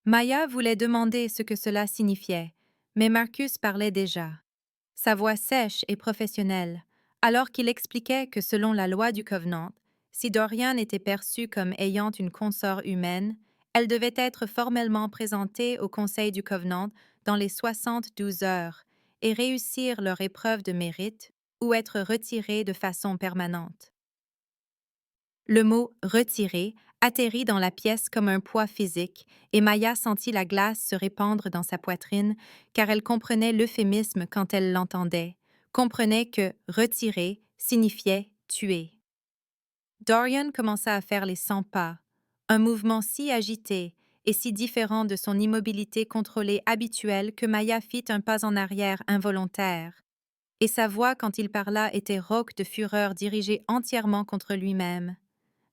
Maya voulait demander ce que cela signifiait, mais Marcus parlait déjà. Sa voix sèche et professionnelle, alors qu'il expliquait que selon la loi du Covenant, si Dorian était perçue comme ayant une consort humaine, elle devait être formellement présentée au Conseil du Covenant dans les 72 heures et réussir leur épreuve de mérite ou être retirée de façon permanente. Le mot « retirer » atterrit dans la pièce comme un poids physique, et Maya sentit la glace se répandre dans sa poitrine, car elle comprenait l'euphémisme quand elle l'entendait, comprenait que « retirer » signifiait « tuer ». Dorian commença à faire les 100 pas, un mouvement si agité et si différent de son immobilité contrôlée habituelle que Maya fit un pas en arrière involontaire, et sa voix quand il parla était rauque de fureur dirigée entièrement contre lui-même.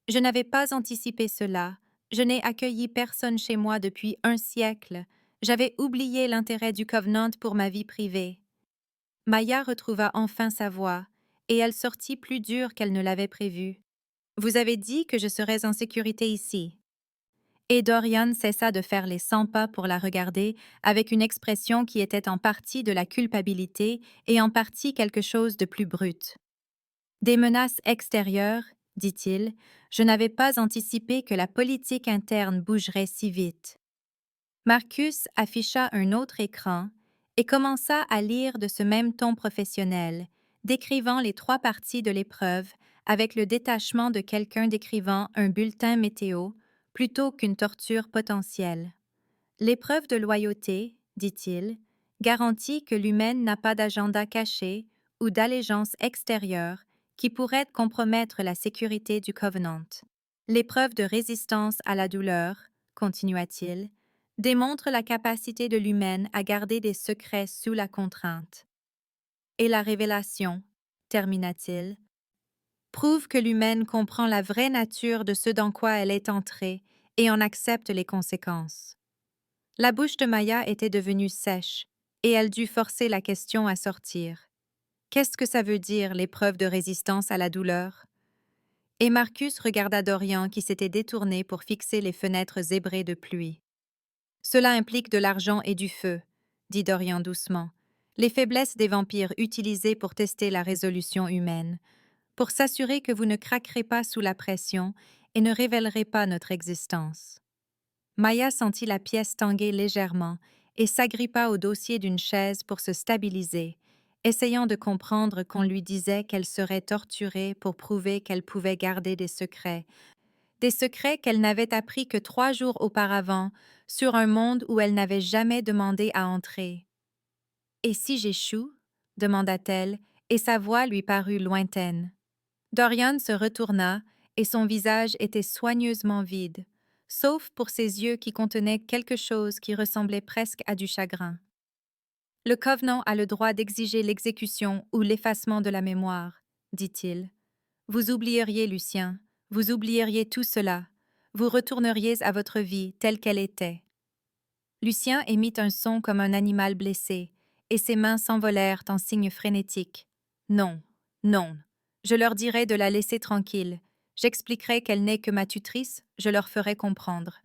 Je n'avais pas anticipé cela. Je n'ai accueilli personne chez moi depuis 1 siècle. J'avais oublié l'intérêt du Covenant pour ma vie privée. Maya retrouva enfin sa voix, et elle sortit plus dure qu'elle ne l'avait prévu. Vous avez dit que je serais en sécurité ici. Et Dorian cessa de faire les 100 pas pour la regarder, avec une expression qui était en partie de la culpabilité et en partie quelque chose de plus brut. Des menaces extérieures, dit-il, je n'avais pas anticipé que la politique interne bougerait si vite. Marcus afficha un autre écran et commença à lire de ce même ton professionnel, décrivant les 3 parties de l'épreuve avec le détachement de quelqu'un décrivant un bulletin météo plutôt qu'une torture potentielle. L'épreuve de loyauté, dit-il, garantit que l'humaine n'a pas d'agenda caché ou d'allégeance extérieure qui pourrait compromettre la sécurité du Covenant. L'épreuve de résistance à la douleur, continua-t-il, démontre la capacité de l'humaine à garder des secrets sous la contrainte. Et la révélation, termina-t-il, prouve que l'humaine comprend la vraie nature de ce dans quoi elle est entrée et en accepte les conséquences. La bouche de Maya était devenue sèche, et elle dut forcer la question à sortir. Qu'est-ce que ça veut dire, l'épreuve de résistance à la douleur? Et Marcus regarda Dorian qui s'était détourné pour fixer les fenêtres zébrées de pluie. Cela implique de l'argent et du feu, dit Dorian doucement. Les faiblesses des vampires utilisées pour tester la résolution humaine, pour s'assurer que vous ne craquerez pas sous la pression et ne révélerez pas notre existence. Maya sentit la pièce tanguer légèrement et s'agrippa au dossier d'une chaise pour se stabiliser, essayant de comprendre qu'on lui disait qu'elle serait torturée pour prouver qu'elle pouvait garder des secrets qu'elle n'avait appris que 3 jours auparavant sur un monde où elle n'avait jamais demandé à entrer. Et si j'échoue? Demanda-t-elle, et sa voix lui parut lointaine. Dorian se retourna, et son visage était soigneusement vide, sauf pour ses yeux qui contenaient quelque chose qui ressemblait presque à du chagrin. Le Covenant a le droit d'exiger l'exécution ou l'effacement de la mémoire, dit-il. Vous oublieriez Lucien, vous oublieriez tout cela, vous retourneriez à votre vie telle qu'elle était. Lucien émit un son comme un animal blessé, et ses mains s'envolèrent en signes frénétiques. Non, non, je leur dirai de la laisser tranquille, j'expliquerai qu'elle n'est que ma tutrice, je leur ferai comprendre.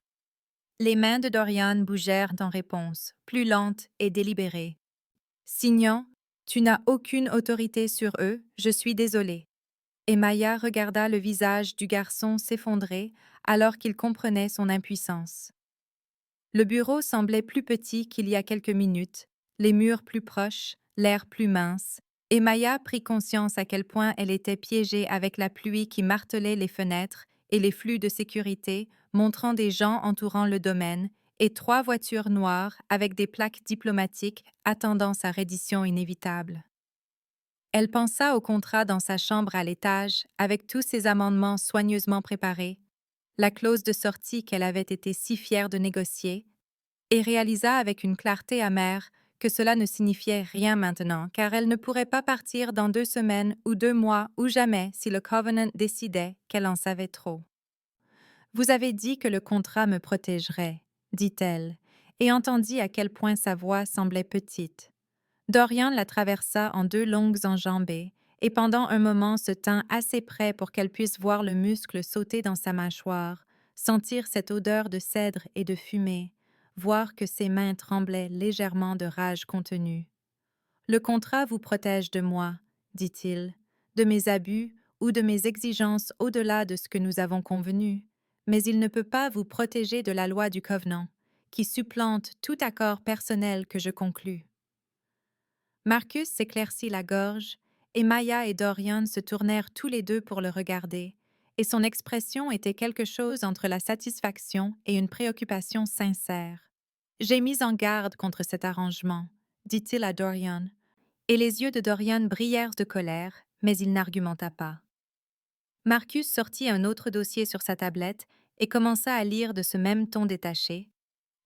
Les mains de Dorian bougèrent en réponse, plus lentes et délibérées. Signan, tu n'as aucune autorité sur eux, je suis désolée. Et Maya regarda le visage du garçon s'effondrer alors qu'il comprenait son impuissance. Le bureau semblait plus petit qu'il y a quelques minutes, les murs plus proches, l'air plus mince, et Maya prit conscience à quel point elle était piégée avec la pluie qui martelait les fenêtres et les flux de sécurité montrant des gens entourant le domaine et 3 voitures noires avec des plaques diplomatiques attendant sa reddition inévitable. Elle pensa au contrat dans sa chambre à l'étage, avec tous ses amendements soigneusement préparés, la clause de sortie qu'elle avait été si fière de négocier, et réalisa avec une clarté amère que cela ne signifiait rien maintenant, car elle ne pourrait pas partir dans 2 semaines ou 2 mois ou jamais si le Covenant décidait qu'elle en savait trop. Vous avez dit que le contrat me protégerait, dit-elle, et entendit à quel point sa voix semblait petite. Dorian la traversa en 2 longues enjambées, et pendant un moment se tint assez près pour qu'elle puisse voir le muscle sauter dans sa mâchoire, sentir cette odeur de cèdre et de fumée, voir que ses mains tremblaient légèrement de rage contenue. « Le contrat vous protège de moi, dit-il, de mes abus ou de mes exigences au-delà de ce que nous avons convenu, mais il ne peut pas vous protéger de la loi du Covenant, qui supplante tout accord personnel que je conclus. » Marcus s'éclaircit la gorge, et Maya et Dorian se tournèrent tous les deux pour le regarder, et son expression était quelque chose entre la satisfaction et une préoccupation sincère. « J'ai mis en garde contre cet arrangement, » dit-il à Dorian, et les yeux de Dorian brillèrent de colère, mais il n'argumenta pas. Marcus sortit un autre dossier sur sa tablette et commença à lire de ce même ton détaché.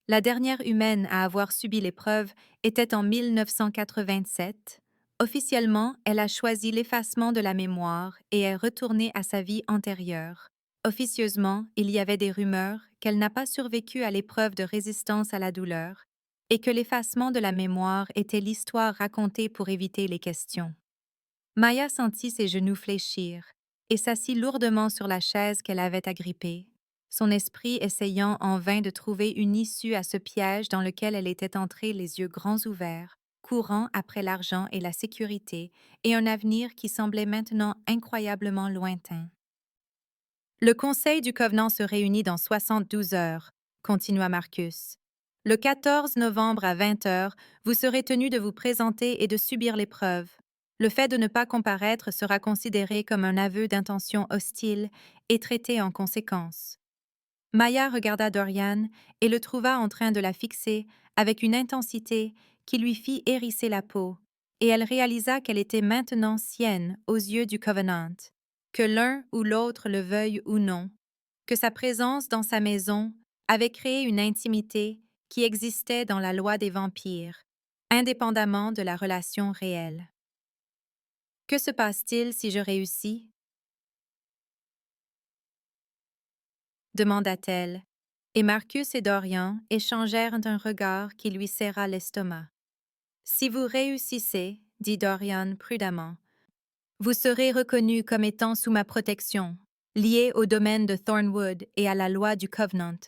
La dernière humaine à avoir subi l'épreuve était en 1987. Officiellement, elle a choisi l'effacement de la mémoire et est retournée à sa vie antérieure. Officieusement, il y avait des rumeurs qu'elle n'a pas survécu à l'épreuve de résistance à la douleur et que l'effacement de la mémoire était l'histoire racontée pour éviter les questions. Maya sentit ses genoux fléchir et s'assit lourdement sur la chaise qu'elle avait agrippée, son esprit essayant en vain de trouver une issue à ce piège dans lequel elle était entrée les yeux grands ouverts, courant après l'argent et la sécurité, et un avenir qui semblait maintenant incroyablement lointain. Le Conseil du Covenant se réunit dans 72 heures, continua Marcus. Le 14 novembre à 20 heures, vous serez tenu de vous présenter et de subir l'épreuve. Le fait de ne pas comparaître sera considéré comme un aveu d'intention hostile et traité en conséquence. Maya regarda Dorian et le trouva en train de la fixer avec une intensité qui lui fit hérisser la peau, et elle réalisa qu'elle était maintenant sienne aux yeux du Covenant, que l'un ou l'autre le veuille ou non, que sa présence dans sa maison avait créé une intimité qui existait dans la loi des vampires, indépendamment de la relation réelle. « Que se passe-t-il si je réussis? » demanda-t-elle, et Marcus et Dorian échangèrent un regard qui lui serra l'estomac. « Si vous réussissez, dit Dorian prudemment, vous serez reconnu comme étant sous ma protection, lié au domaine de Thornwood et à la loi du Covenant,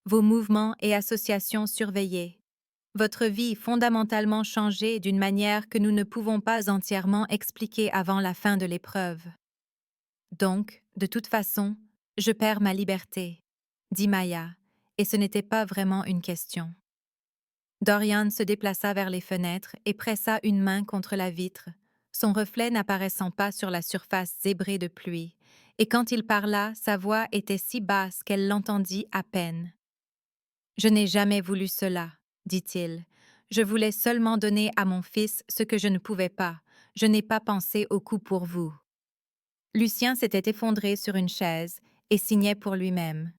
vos mouvements et associations surveillés, votre vie fondamentalement changée d'une manière que nous ne pouvons pas entièrement expliquer avant la fin de l'épreuve. Donc, de toute façon, je perds ma liberté, dit Maya, et ce n'était pas vraiment une question. Dorian se déplaça vers les fenêtres et pressa une main contre la vitre, son reflet n'apparaissant pas sur la surface zébrée de pluie, et quand il parla, sa voix était si basse qu'elle l'entendit à peine. « Je n'ai jamais voulu cela, dit-il. Je voulais seulement donner à mon fils ce que je ne pouvais pas. Je n'ai pas pensé au coup pour vous. » Lucien s'était effondré sur une chaise et signait pour lui-même.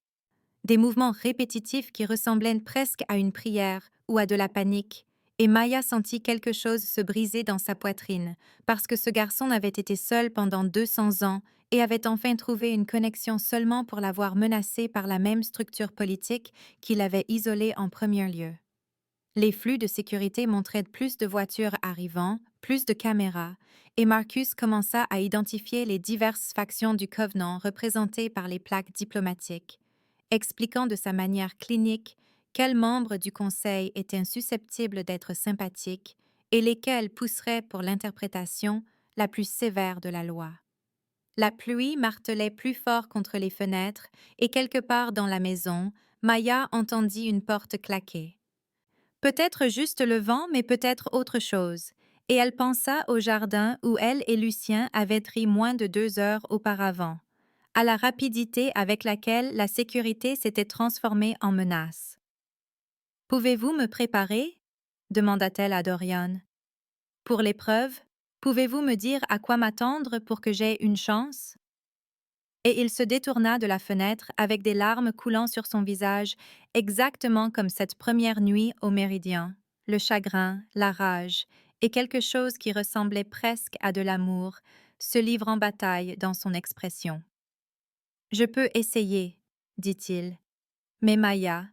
Des mouvements répétitifs qui ressemblaient presque à une prière ou à de la panique, et Maya sentit quelque chose se briser dans sa poitrine, parce que ce garçon n'avait été seul pendant 200 ans et avait enfin trouvé une connexion seulement pour l'avoir menacé par la même structure politique qui l'avait isolé en premier lieu. Les flux de sécurité montraient plus de voitures arrivant, plus de caméras, et Marcus commença à identifier les diverses factions du Covenant représentées par les plaques diplomatiques, expliquant de sa manière clinique quels membres du Conseil étaient susceptibles d'être sympathiques et lesquels pousseraient pour l'interprétation la plus sévère de la loi. La pluie martelait plus fort contre les fenêtres et quelque part dans la maison, Maya entendit une porte claquer. Peut-être juste le vent, mais peut-être autre chose. Et elle pensa au jardin où elle et Lucien avaient ri moins de 2 heures auparavant, à la rapidité avec laquelle la sécurité s'était transformée en menace. « Pouvez-vous me préparer ?» demanda-t-elle à Dorian. « Pour l'épreuve, pouvez-vous me dire à quoi m'attendre pour que j'aie une chance ?» Et il se détourna de la fenêtre avec des larmes coulant sur son visage, exactement comme cette première nuit au Méridien. Le chagrin, la rage, et quelque chose qui ressemblait presque à de l'amour, se livrent en bataille dans son expression. « Je peux essayer, dit-il. Mais Maya,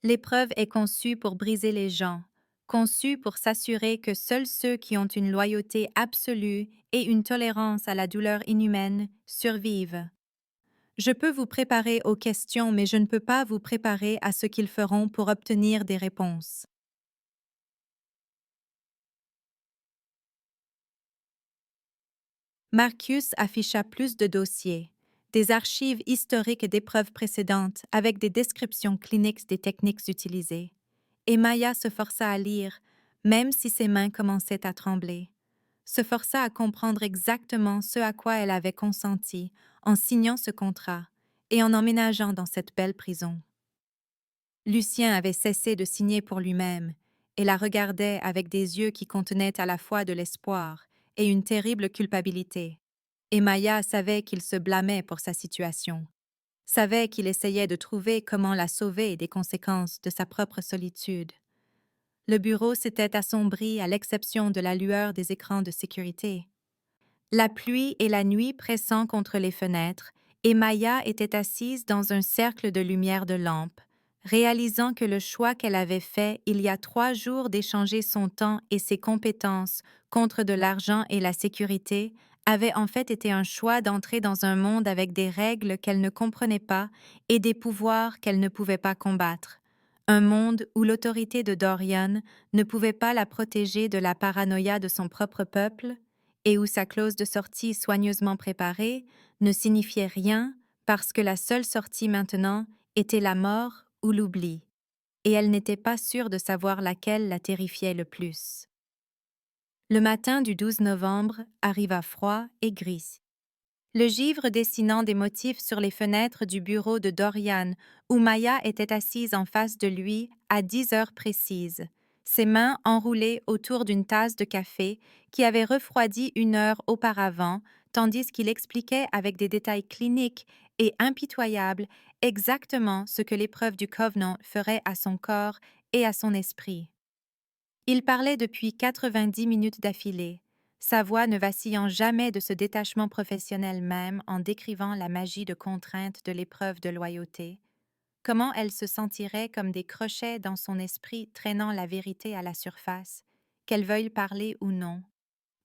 l'épreuve est conçue pour briser les gens, conçue pour s'assurer que seuls ceux qui ont une loyauté absolue et une tolérance à la douleur inhumaine survivent. Je peux vous préparer aux questions, mais je ne peux pas vous préparer à ce qu'ils feront pour obtenir des réponses. » Marcus afficha plus de dossiers, des archives historiques d'épreuves précédentes avec des descriptions cliniques des techniques utilisées. Et Maya se força à lire, même si ses mains commençaient à trembler. Se força à comprendre exactement ce à quoi elle avait consenti en signant ce contrat et en emménageant dans cette belle prison. Lucien avait cessé de signer pour lui-même et la regardait avec des yeux qui contenaient à la fois de l'espoir et une terrible culpabilité. Et Maya savait qu'il se blâmait pour sa situation, savait qu'il essayait de trouver comment la sauver des conséquences de sa propre solitude. Le bureau s'était assombri à l'exception de la lueur des écrans de sécurité. La pluie et la nuit pressant contre les fenêtres, et Maya était assise dans un cercle de lumière de lampe, réalisant que le choix qu'elle avait fait il y a 3 jours d'échanger son temps et ses compétences contre de l'argent et la sécurité avait en fait été un choix d'entrer dans un monde avec des règles qu'elle ne comprenait pas et des pouvoirs qu'elle ne pouvait pas combattre. Un monde où l'autorité de Dorian ne pouvait pas la protéger de la paranoïa de son propre peuple et où sa clause de sortie soigneusement préparée ne signifiait rien parce que la seule sortie maintenant était la mort ou l'oubli, et elle n'était pas sûre de savoir laquelle la terrifiait le plus. Le matin du 12 novembre arriva froid et gris. Le givre dessinant des motifs sur les fenêtres du bureau de Dorian, où Maya était assise en face de lui à 10 heures précises, ses mains enroulées autour d'une tasse de café qui avait refroidi 1 heure auparavant, tandis qu'il expliquait avec des détails cliniques et impitoyables exactement ce que l'épreuve du Covenant ferait à son corps et à son esprit. Il parlait depuis 90 minutes d'affilée, sa voix ne vacillant jamais de ce détachement professionnel même en décrivant la magie de contrainte de l'épreuve de loyauté, comment elle se sentirait comme des crochets dans son esprit traînant la vérité à la surface, qu'elle veuille parler ou non,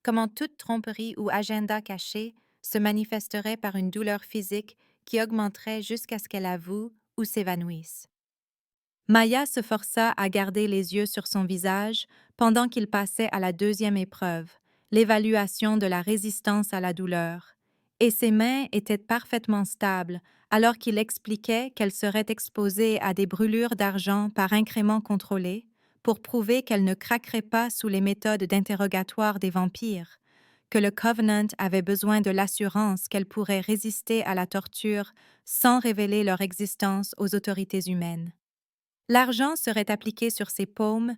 comment toute tromperie ou agenda caché se manifesterait par une douleur physique qui augmenterait jusqu'à ce qu'elle avoue ou s'évanouisse. Maya se força à garder les yeux sur son visage pendant qu'il passait à la 2e épreuve, l'évaluation de la résistance à la douleur, et ses mains étaient parfaitement stables alors qu'il expliquait qu'elle serait exposée à des brûlures d'argent par incrément contrôlé, pour prouver qu'elle ne craquerait pas sous les méthodes d'interrogatoire des vampires, que le Covenant avait besoin de l'assurance qu'elle pourrait résister à la torture sans révéler leur existence aux autorités humaines. L'argent serait appliqué sur ses paumes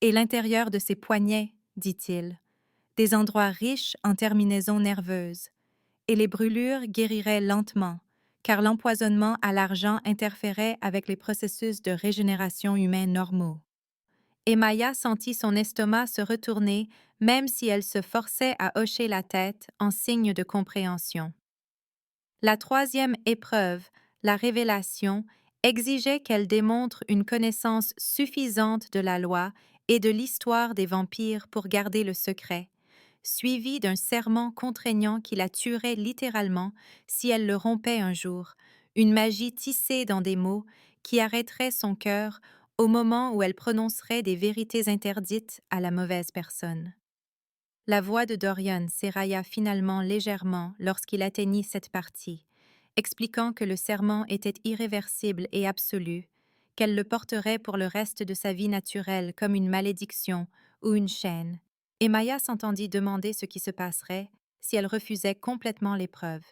et l'intérieur de ses poignets, dit-il, des endroits riches en terminaisons nerveuses, et les brûlures guériraient lentement, car l'empoisonnement à l'argent interférait avec les processus de régénération humains normaux. Et Maya sentit son estomac se retourner, même si elle se forçait à hocher la tête en signe de compréhension. La troisième épreuve, la révélation, exigeait qu'elle démontre une connaissance suffisante de la loi et de l'histoire des vampires pour garder le secret, suivi d'un serment contraignant qui la tuerait littéralement si elle le rompait un jour, une magie tissée dans des mots qui arrêterait son cœur au moment où elle prononcerait des vérités interdites à la mauvaise personne. La voix de Dorian s'érailla finalement légèrement lorsqu'il atteignit cette partie, expliquant que le serment était irréversible et absolu, qu'elle le porterait pour le reste de sa vie naturelle comme une malédiction ou une chaîne, et Maya s'entendit demander ce qui se passerait si elle refusait complètement l'épreuve.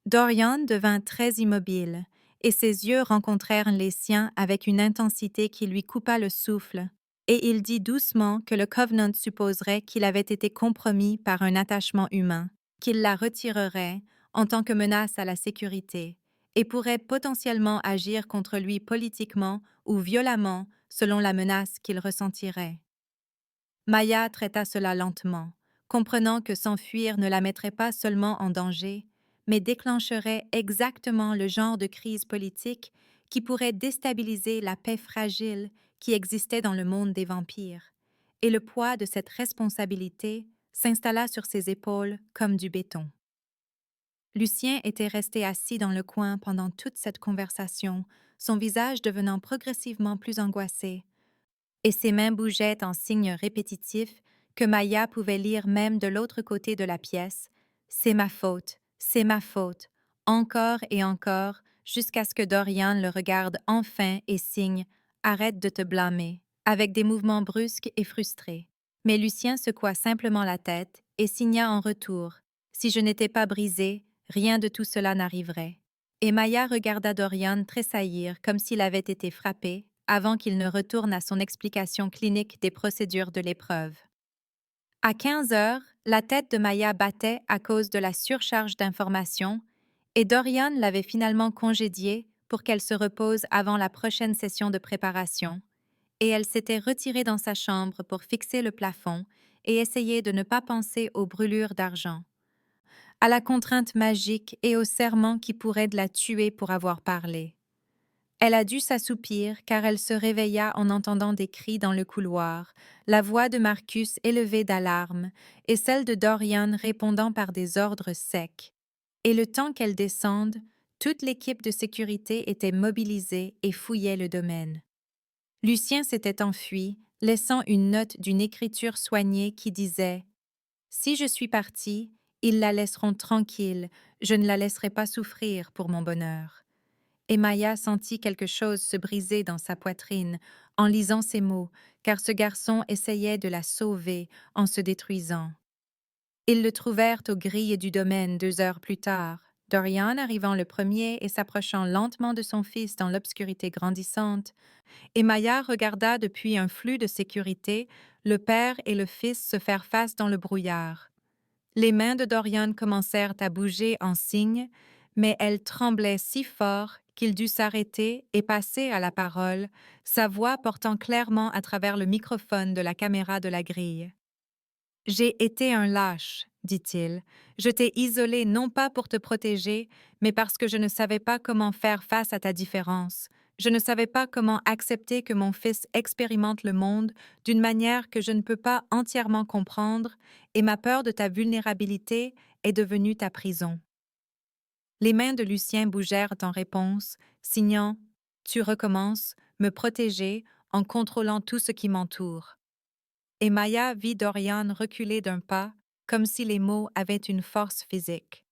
Dorian devint très immobile, et ses yeux rencontrèrent les siens avec une intensité qui lui coupa le souffle, et il dit doucement que le Covenant supposerait qu'il avait été compromis par un attachement humain, qu'il la retirerait en tant que menace à la sécurité, et pourrait potentiellement agir contre lui politiquement ou violemment selon la menace qu'il ressentirait. Maya traita cela lentement, comprenant que s'enfuir ne la mettrait pas seulement en danger, mais déclencherait exactement le genre de crise politique qui pourrait déstabiliser la paix fragile qui existait dans le monde des vampires, et le poids de cette responsabilité s'installa sur ses épaules comme du béton. Lucien était resté assis dans le coin pendant toute cette conversation, son visage devenant progressivement plus angoissé, et ses mains bougeaient en signes répétitifs que Maya pouvait lire même de l'autre côté de la pièce. C'est ma faute, c'est ma faute, encore et encore, jusqu'à ce que Dorian le regarde enfin et signe Arrête de te blâmer, avec des mouvements brusques et frustrés. Mais Lucien secoua simplement la tête et signa en retour. Si je n'étais pas brisé, rien de tout cela n'arriverait. Et Maya regarda Dorian tressaillir comme s'il avait été frappé, avant qu'il ne retourne à son explication clinique des procédures de l'épreuve. À 15 heures, la tête de Maya battait à cause de la surcharge d'informations et Dorian l'avait finalement congédiée pour qu'elle se repose avant la prochaine session de préparation, et elle s'était retirée dans sa chambre pour fixer le plafond et essayer de ne pas penser aux brûlures d'argent, à la contrainte magique et au serment qui pourrait la tuer pour avoir parlé. Elle a dû s'assoupir car elle se réveilla en entendant des cris dans le couloir, la voix de Marcus élevée d'alarme et celle de Dorian répondant par des ordres secs. Et le temps qu'elle descende, toute l'équipe de sécurité était mobilisée et fouillait le domaine. Lucien s'était enfui, laissant une note d'une écriture soignée qui disait « Si je suis partie, ils la laisseront tranquille, je ne la laisserai pas souffrir pour mon bonheur. » Et Maya sentit quelque chose se briser dans sa poitrine en lisant ces mots, car ce garçon essayait de la sauver en se détruisant. Ils le trouvèrent aux grilles du domaine 2 heures plus tard, Dorian arrivant le premier et s'approchant lentement de son fils dans l'obscurité grandissante, et Maya regarda depuis un flux de sécurité le père et le fils se faire face dans le brouillard. Les mains de Dorian commencèrent à bouger en signe, mais elles tremblaient si fort qu'il dut s'arrêter et passer à la parole, sa voix portant clairement à travers le microphone de la caméra de la grille. « J'ai été un lâche, dit-il. Je t'ai isolé non pas pour te protéger, mais parce que je ne savais pas comment faire face à ta différence. Je ne savais pas comment accepter que mon fils expérimente le monde d'une manière que je ne peux pas entièrement comprendre, et ma peur de ta vulnérabilité est devenue ta prison. » Les mains de Lucien bougèrent en réponse, signant « Tu recommences, me protéger en contrôlant tout ce qui m'entoure. » Et Maya vit Dorian reculer d'un pas, comme si les mots avaient une force physique.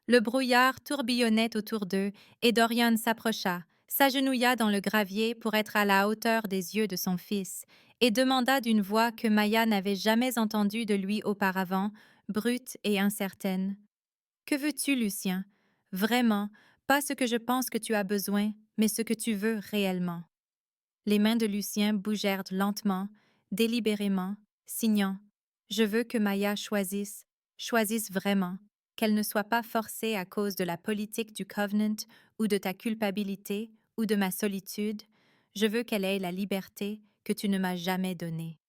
Le brouillard tourbillonnait autour d'eux et Dorian s'approcha, s'agenouilla dans le gravier pour être à la hauteur des yeux de son fils, et demanda d'une voix que Maya n'avait jamais entendue de lui auparavant, brute et incertaine. Que veux-tu, Lucien? Vraiment, pas ce que je pense que tu as besoin, mais ce que tu veux réellement. Les mains de Lucien bougèrent lentement, délibérément, signant. Je veux que Maya choisisse vraiment, qu'elle ne soit pas forcée à cause de la politique du Covenant ou de ta culpabilité ou de ma solitude. Je veux qu'elle ait la liberté que tu ne m'as jamais donnée.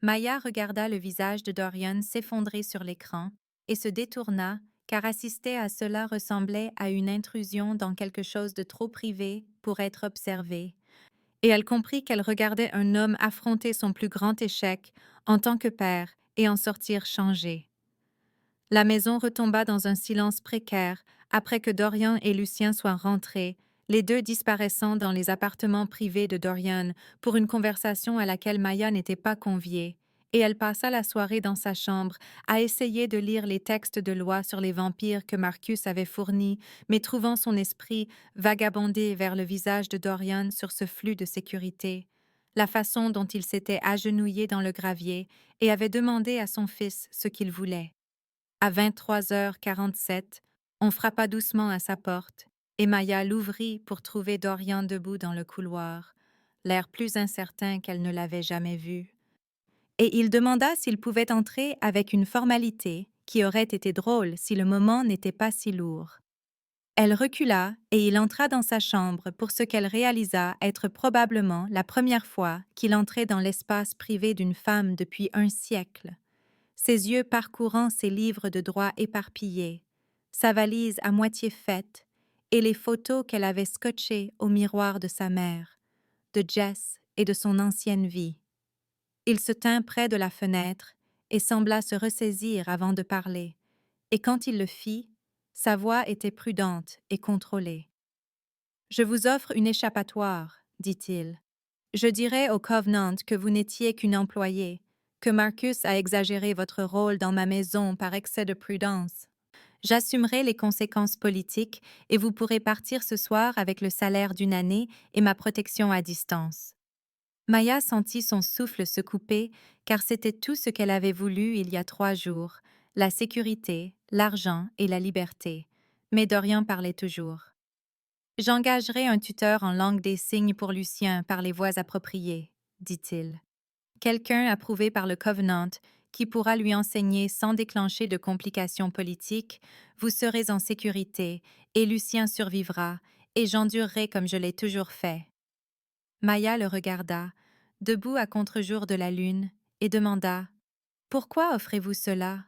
Maya regarda le visage de Dorian s'effondrer sur l'écran et se détourna, car assister à cela ressemblait à une intrusion dans quelque chose de trop privé pour être observé, et elle comprit qu'elle regardait un homme affronter son plus grand échec en tant que père et en sortir changé. La maison retomba dans un silence précaire après que Dorian et Lucien soient rentrés, les deux disparaissant dans les appartements privés de Dorian pour une conversation à laquelle Maya n'était pas conviée, et elle passa la soirée dans sa chambre à essayer de lire les textes de loi sur les vampires que Marcus avait fournis, mais trouvant son esprit vagabonder vers le visage de Dorian sur ce flux de sécurité, la façon dont il s'était agenouillé dans le gravier et avait demandé à son fils ce qu'il voulait. À 23h47, on frappa doucement à sa porte, et Maya l'ouvrit pour trouver Dorian debout dans le couloir, l'air plus incertain qu'elle ne l'avait jamais vu. Et il demanda s'il pouvait entrer avec une formalité qui aurait été drôle si le moment n'était pas si lourd. Elle recula et il entra dans sa chambre pour ce qu'elle réalisa être probablement la première fois qu'il entrait dans l'espace privé d'une femme depuis un siècle, ses yeux parcourant ses livres de droit éparpillés, sa valise à moitié faite et les photos qu'elle avait scotchées au miroir de sa mère, de Jess et de son ancienne vie. Il se tint près de la fenêtre et sembla se ressaisir avant de parler, et quand il le fit, sa voix était prudente et contrôlée. « Je vous offre une échappatoire, dit-il. Je dirai au Covenant que vous n'étiez qu'une employée, que Marcus a exagéré votre rôle dans ma maison par excès de prudence. J'assumerai les conséquences politiques et vous pourrez partir ce soir avec le salaire d'une année et ma protection à distance. » Maya sentit son souffle se couper, car c'était tout ce qu'elle avait voulu il y a 3 jours, la sécurité, l'argent et la liberté. Mais Dorian parlait toujours. « J'engagerai un tuteur en langue des signes pour Lucien par les voies appropriées, dit-il. Quelqu'un approuvé par le Covenant qui pourra lui enseigner sans déclencher de complications politiques. Vous serez en sécurité et Lucien survivra, et j'endurerai comme je l'ai toujours fait. » Maya le regarda, debout à contre-jour de la lune, et demanda « Pourquoi offrez-vous cela ?»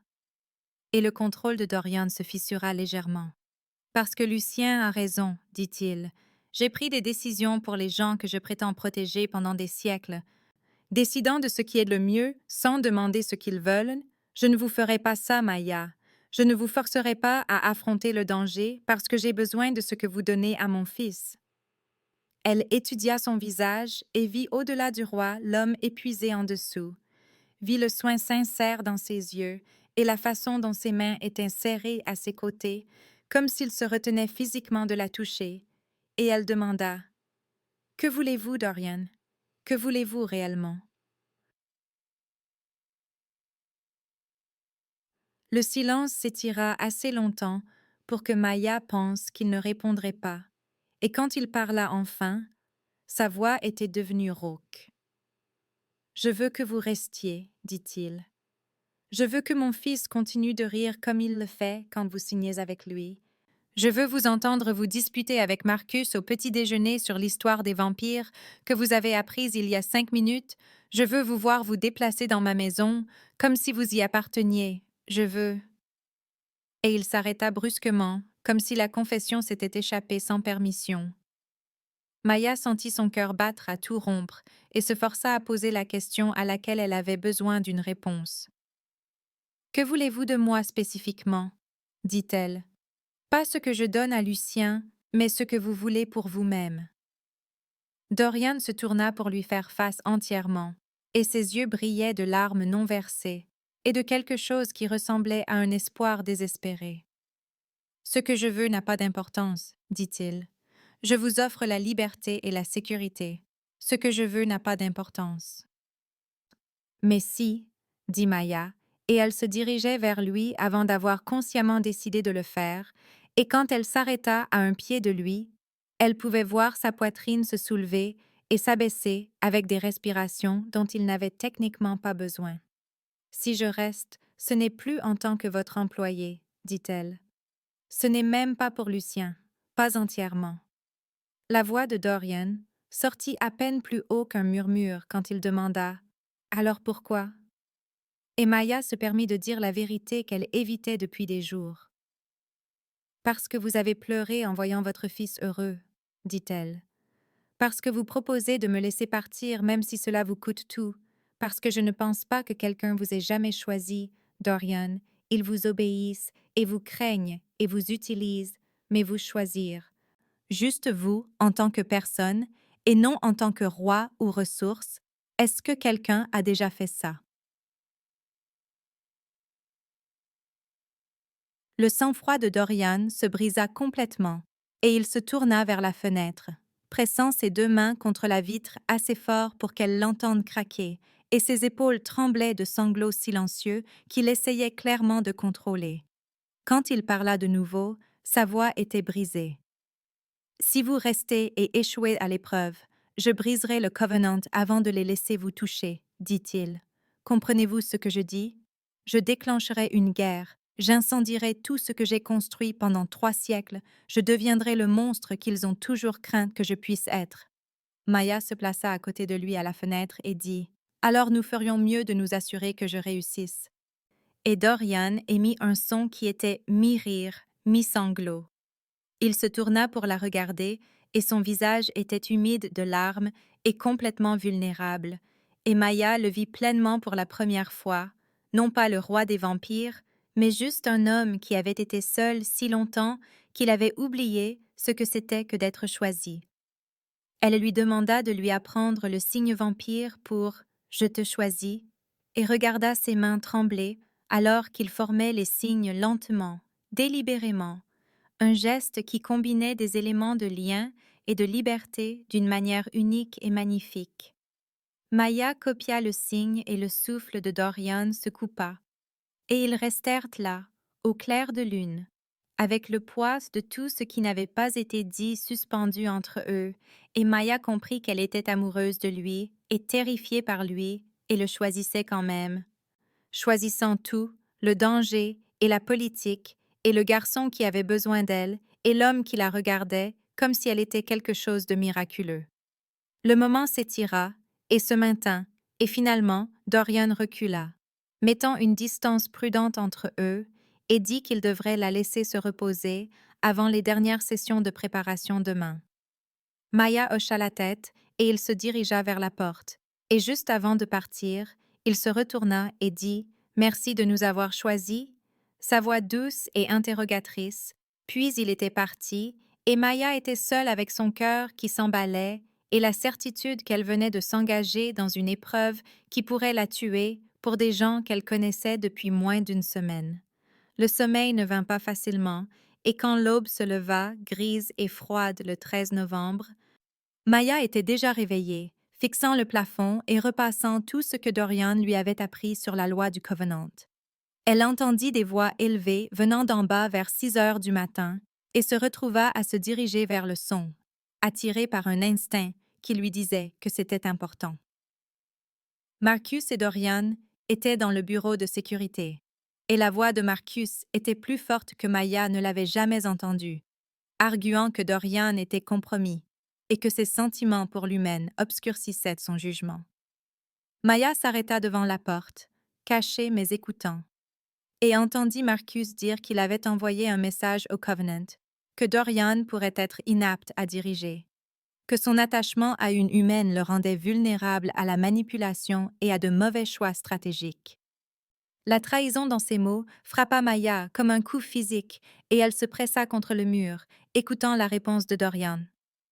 Et le contrôle de Dorian se fissura légèrement. « Parce que Lucien a raison, dit-il. J'ai pris des décisions pour les gens que je prétends protéger pendant des siècles. Décidant de ce qui est le mieux, sans demander ce qu'ils veulent, je ne vous ferai pas ça, Maya. Je ne vous forcerai pas à affronter le danger parce que j'ai besoin de ce que vous donnez à mon fils. » Elle étudia son visage et vit au-delà du roi l'homme épuisé en dessous, vit le soin sincère dans ses yeux et la façon dont ses mains étaient serrées à ses côtés, comme s'il se retenait physiquement de la toucher, et elle demanda « Que voulez-vous, Dorian? Que voulez-vous réellement? » Le silence s'étira assez longtemps pour que Maya pense qu'il ne répondrait pas, et quand il parla enfin, sa voix était devenue rauque. « Je veux que vous restiez, dit-il. Je veux que mon fils continue de rire comme il le fait quand vous signez avec lui. Je veux vous entendre vous disputer avec Marcus au petit déjeuner sur l'histoire des vampires que vous avez apprise il y a 5 minutes. Je veux vous voir vous déplacer dans ma maison comme si vous y apparteniez. Je veux... » Et il s'arrêta brusquement, comme si la confession s'était échappée sans permission. Maya sentit son cœur battre à tout rompre et se força à poser la question à laquelle elle avait besoin d'une réponse. « Que voulez-vous de moi spécifiquement ?» dit-elle. « Pas ce que je donne à Lucien, mais ce que vous voulez pour vous-même. » Dorian se tourna pour lui faire face entièrement, et ses yeux brillaient de larmes non versées et de quelque chose qui ressemblait à un espoir désespéré. « Ce que je veux n'a pas d'importance, dit-il. Je vous offre la liberté et la sécurité. Ce que je veux n'a pas d'importance. Mais si, dit Maya, et elle se dirigeait vers lui avant d'avoir consciemment décidé de le faire, et quand elle s'arrêta à un pied de lui, elle pouvait voir sa poitrine se soulever et s'abaisser avec des respirations dont il n'avait techniquement pas besoin. Si je reste, ce n'est plus en tant que votre employé, dit-elle. Ce n'est même pas pour Lucien, pas entièrement. La voix de Dorian sortit à peine plus haut qu'un murmure quand il demanda « Alors pourquoi ?» Et Maya se permit de dire la vérité qu'elle évitait depuis des jours. « Parce que vous avez pleuré en voyant votre fils heureux, » dit-elle. « Parce que vous proposez de me laisser partir même si cela vous coûte tout, parce que je ne pense pas que quelqu'un vous ait jamais choisi, Dorian, ils vous obéissent et vous craignent et vous utilisent, mais vous choisir. Juste vous, en tant que personne, et non en tant que roi ou ressource, est-ce que quelqu'un a déjà fait ça? » Le sang-froid de Dorian se brisa complètement, et il se tourna vers la fenêtre, pressant ses deux mains contre la vitre assez fort pour qu'elle l'entende craquer, et ses épaules tremblaient de sanglots silencieux qu'il essayait clairement de contrôler. Quand il parla de nouveau, sa voix était brisée. « Si vous restez et échouez à l'épreuve, je briserai le Covenant avant de les laisser vous toucher, dit-il. Comprenez-vous ce que je dis? Je déclencherai une guerre, j'incendierai tout ce que j'ai construit pendant 3 siècles, je deviendrai le monstre qu'ils ont toujours craint que je puisse être. » Maya se plaça à côté de lui à la fenêtre et dit « Alors nous ferions mieux de nous assurer que je réussisse. » Et Dorian émit un son qui était mi-rire, mi-sanglot. Il se tourna pour la regarder, et son visage était humide de larmes et complètement vulnérable, et Maya le vit pleinement pour la première fois, non pas le roi des vampires, mais juste un homme qui avait été seul si longtemps qu'il avait oublié ce que c'était que d'être choisi. Elle lui demanda de lui apprendre le signe vampire pour « Je te choisis » et regarda ses mains trembler alors qu'il formait les signes lentement, délibérément, un geste qui combinait des éléments de lien et de liberté d'une manière unique et magnifique. Maya copia le signe et le souffle de Dorian se coupa, et ils restèrent là, au clair de lune, avec le poids de tout ce qui n'avait pas été dit suspendu entre eux, et Maya comprit qu'elle était amoureuse de lui et terrifiée par lui, et le choisissait quand même. Choisissant tout, le danger et la politique, et le garçon qui avait besoin d'elle, et l'homme qui la regardait, comme si elle était quelque chose de miraculeux. Le moment s'étira, et se maintint, et finalement, Dorian recula, mettant une distance prudente entre eux, et dit qu'il devrait la laisser se reposer avant les dernières sessions de préparation demain. Maya hocha la tête, et il se dirigea vers la porte, et juste avant de partir, il se retourna et dit « Merci de nous avoir choisis », sa voix douce et interrogatrice, puis il était parti, et Maya était seule avec son cœur qui s'emballait et la certitude qu'elle venait de s'engager dans une épreuve qui pourrait la tuer pour des gens qu'elle connaissait depuis moins d'une semaine. Le sommeil ne vint pas facilement, et quand l'aube se leva, grise et froide le 13 novembre, Maya était déjà réveillée, fixant le plafond et repassant tout ce que Dorian lui avait appris sur la loi du Covenant. Elle entendit des voix élevées venant d'en bas vers 6 heures du matin et se retrouva à se diriger vers le son, attirée par un instinct qui lui disait que c'était important. Marcus et Dorian étaient dans le bureau de sécurité, et la voix de Marcus était plus forte que Maya ne l'avait jamais entendue, arguant que Dorian était compromis et que ses sentiments pour l'humaine obscurcissaient son jugement. Maya s'arrêta devant la porte, cachée mais écoutant, et entendit Marcus dire qu'il avait envoyé un message au Covenant, que Dorian pourrait être inapte à diriger, que son attachement à une humaine le rendait vulnérable à la manipulation et à de mauvais choix stratégiques. La trahison dans ces mots frappa Maya comme un coup physique et elle se pressa contre le mur, écoutant la réponse de Dorian.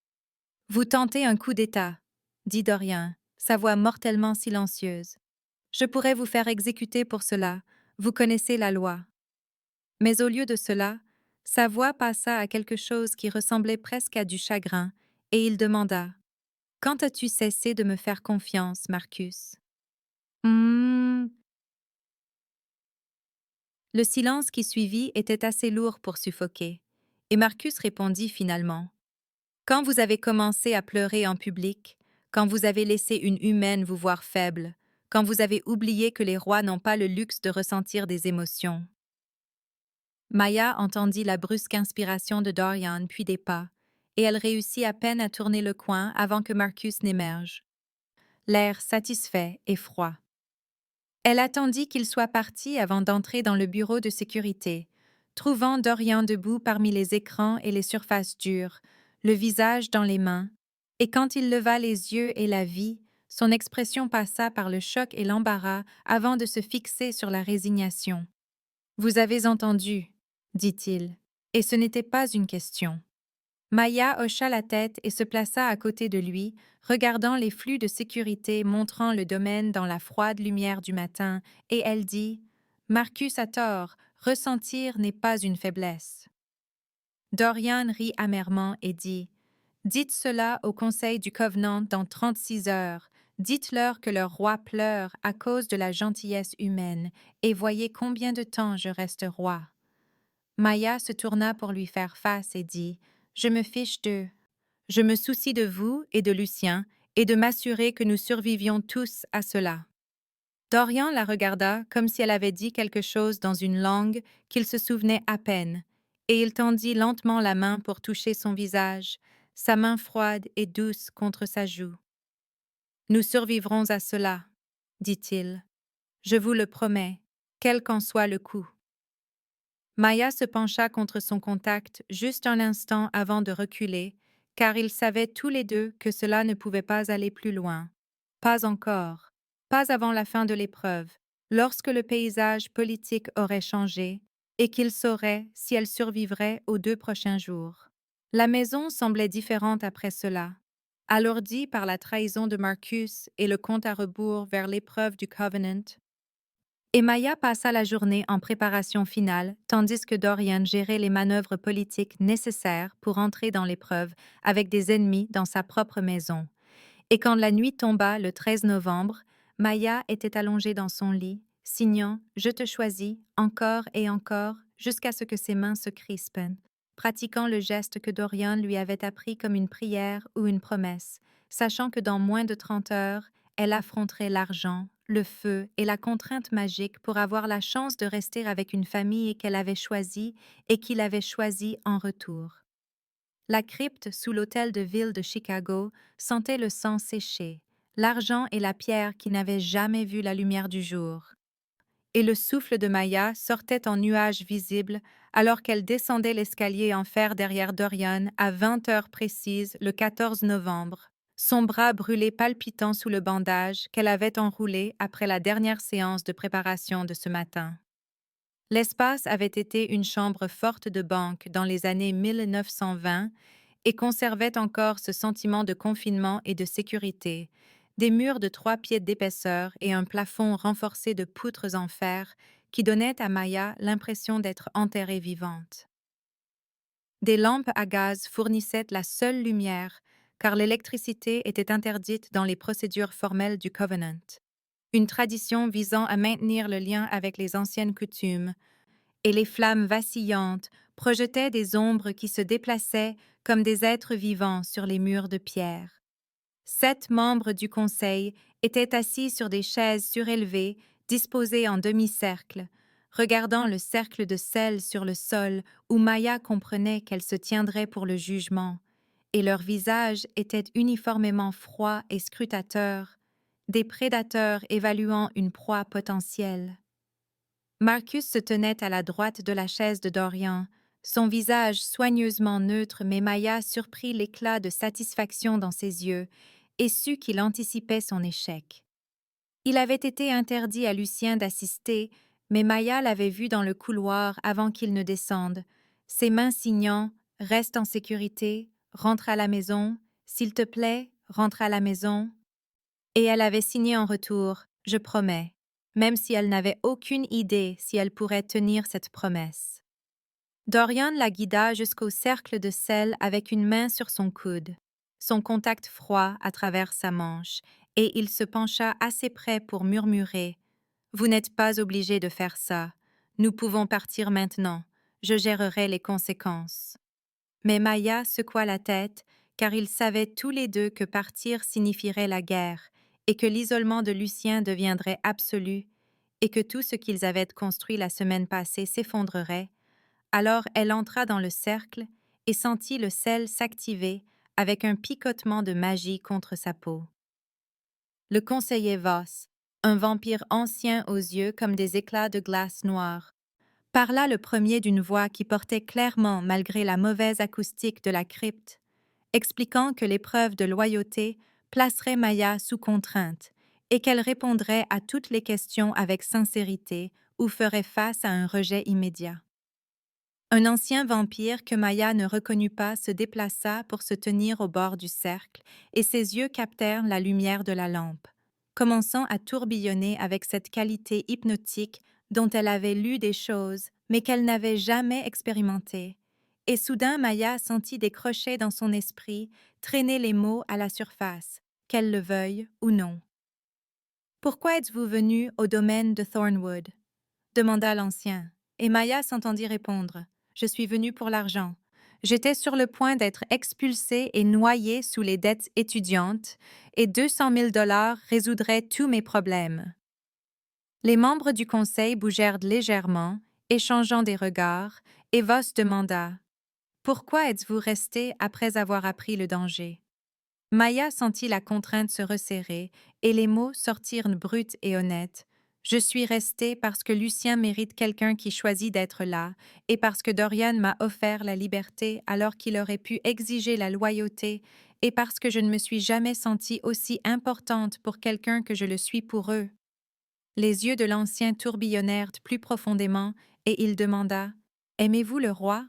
« Vous tentez un coup d'État, » dit Dorian, sa voix mortellement silencieuse. « Je pourrais vous faire exécuter pour cela, vous connaissez la loi. » Mais au lieu de cela, Sa voix passa à quelque chose qui ressemblait presque à du chagrin, et il demanda: Quand as-tu cessé de me faire confiance, Marcus? Hmm. Le silence qui suivit était assez lourd pour suffoquer, et Marcus répondit finalement: Quand vous avez commencé à pleurer en public, quand vous avez laissé une humaine vous voir faible, quand vous avez oublié que les rois n'ont pas le luxe de ressentir des émotions. Maya entendit la brusque inspiration de Dorian puis des pas, et elle réussit à peine à tourner le coin avant que Marcus n'émerge, l'air satisfait et froid. Elle attendit qu'il soit parti avant d'entrer dans le bureau de sécurité, trouvant Dorian debout parmi les écrans et les surfaces dures, le visage dans les mains, et quand il leva les yeux et la vit, son expression passa par le choc et l'embarras avant de se fixer sur la résignation. Vous avez entendu, dit-il, et ce n'était pas une question. Maya hocha la tête et se plaça à côté de lui, regardant les flux de sécurité montrant le domaine dans la froide lumière du matin, et elle dit: Marcus a tort, ressentir n'est pas une faiblesse. Dorian rit amèrement et dit: Dites cela au conseil du Covenant dans 36 heures. Dites-leur que leur roi pleure à cause de la gentillesse humaine, et voyez combien de temps je reste roi. Maya se tourna pour lui faire face et dit: Je me fiche d'eux. Je me soucie de vous et de Lucien, et de m'assurer que nous survivions tous à cela. Dorian la regarda comme si elle avait dit quelque chose dans une langue qu'il se souvenait à peine, et il tendit lentement la main pour toucher son visage, sa main froide et douce contre sa joue. Nous survivrons à cela, dit-il. Je vous le promets, quel qu'en soit le coût. Maya se pencha contre son contact juste un instant avant de reculer, car ils savaient tous les deux que cela ne pouvait pas aller plus loin. Pas encore, pas avant la fin de l'épreuve, lorsque le paysage politique aurait changé, et qu'ils sauraient si elle survivrait aux 2 prochains jours. La maison semblait différente après cela, alourdie par la trahison de Marcus et le compte à rebours vers l'épreuve du Covenant. Et Maya passa la journée en préparation finale, tandis que Dorian gérait les manœuvres politiques nécessaires pour entrer dans l'épreuve avec des ennemis dans sa propre maison. Et quand la nuit tomba le 13 novembre, Maya était allongée dans son lit, signant « Je te choisis » encore et encore, jusqu'à ce que ses mains se crispent, pratiquant le geste que Dorian lui avait appris comme une prière ou une promesse, sachant que dans moins de 30 heures, elle affronterait l'argent, le feu et la contrainte magique pour avoir la chance de rester avec une famille qu'elle avait choisie et qu'il avait choisie en retour. La crypte sous l'hôtel de ville de Chicago sentait le sang séché, l'argent et la pierre qui n'avaient jamais vu la lumière du jour. Et le souffle de Maya sortait en nuages visibles alors qu'elle descendait l'escalier en fer derrière Dorian à 20 heures précises le 14 novembre, son bras brûlé palpitant sous le bandage qu'elle avait enroulé après la dernière séance de préparation de ce matin. L'espace avait été une chambre forte de banque dans les années 1920 et conservait encore ce sentiment de confinement et de sécurité, des murs de 3 pieds d'épaisseur et un plafond renforcé de poutres en fer qui donnaient à Maya l'impression d'être enterrée vivante. Des lampes à gaz fournissaient la seule lumière, car l'électricité était interdite dans les procédures formelles du Covenant, une tradition visant à maintenir le lien avec les anciennes coutumes, et les flammes vacillantes projetaient des ombres qui se déplaçaient comme des êtres vivants sur les murs de pierre. 7 membres du conseil étaient assis sur des chaises surélevées, disposées en demi-cercle, regardant le cercle de sel sur le sol où Maya comprenait qu'elle se tiendrait pour le jugement, et leurs visages étaient uniformément froids et scrutateurs, des prédateurs évaluant une proie potentielle. Marcus se tenait à la droite de la chaise de Dorian, son visage soigneusement neutre, mais Maya surprit l'éclat de satisfaction dans ses yeux et sut qu'il anticipait son échec. Il avait été interdit à Lucien d'assister, mais Maya l'avait vu dans le couloir avant qu'il ne descende, ses mains signant « Reste en sécurité, rentre à la maison, s'il te plaît, rentre à la maison ». Et elle avait signé en retour « Je promets », même si elle n'avait aucune idée si elle pourrait tenir cette promesse. Dorian la guida jusqu'au cercle de sel avec une main sur son coude, son contact froid à travers sa manche, et il se pencha assez près pour murmurer: « Vous n'êtes pas obligé de faire ça. Nous pouvons partir maintenant. Je gérerai les conséquences. » Mais Maya secoua la tête, car ils savaient tous les deux que partir signifierait la guerre, et que l'isolement de Lucien deviendrait absolu, et que tout ce qu'ils avaient construit la semaine passée s'effondrerait. Alors elle entra dans le cercle et sentit le sel s'activer avec un picotement de magie contre sa peau. Le conseiller Voss, un vampire ancien aux yeux comme des éclats de glace noire, parla le premier d'une voix qui portait clairement malgré la mauvaise acoustique de la crypte, expliquant que l'épreuve de loyauté placerait Maya sous contrainte et qu'elle répondrait à toutes les questions avec sincérité ou ferait face à un rejet immédiat. Un ancien vampire que Maya ne reconnut pas se déplaça pour se tenir au bord du cercle, et ses yeux captèrent la lumière de la lampe, commençant à tourbillonner avec cette qualité hypnotique dont elle avait lu des choses, mais qu'elle n'avait jamais expérimentées. Et soudain Maya sentit des crochets dans son esprit traîner les mots à la surface, qu'elle le veuille ou non. « Pourquoi êtes-vous venu au domaine de Thornwood ?» demanda l'ancien, et Maya s'entendit répondre: « Je suis venue pour l'argent. J'étais sur le point d'être expulsée et noyée sous les dettes étudiantes, et 200 000 dollars résoudrait tous mes problèmes. » Les membres du conseil bougèrent légèrement, échangeant des regards, et Voss demanda: « Pourquoi êtes-vous resté après avoir appris le danger? » Maya sentit la contrainte se resserrer, et les mots sortirent bruts et honnêtes. « Je suis restée parce que Lucien mérite quelqu'un qui choisit d'être là, et parce que Dorian m'a offert la liberté alors qu'il aurait pu exiger la loyauté, et parce que je ne me suis jamais sentie aussi importante pour quelqu'un que je le suis pour eux. » Les yeux de l'ancien tourbillonnèrent plus profondément, et il demanda: « Aimez-vous le roi? »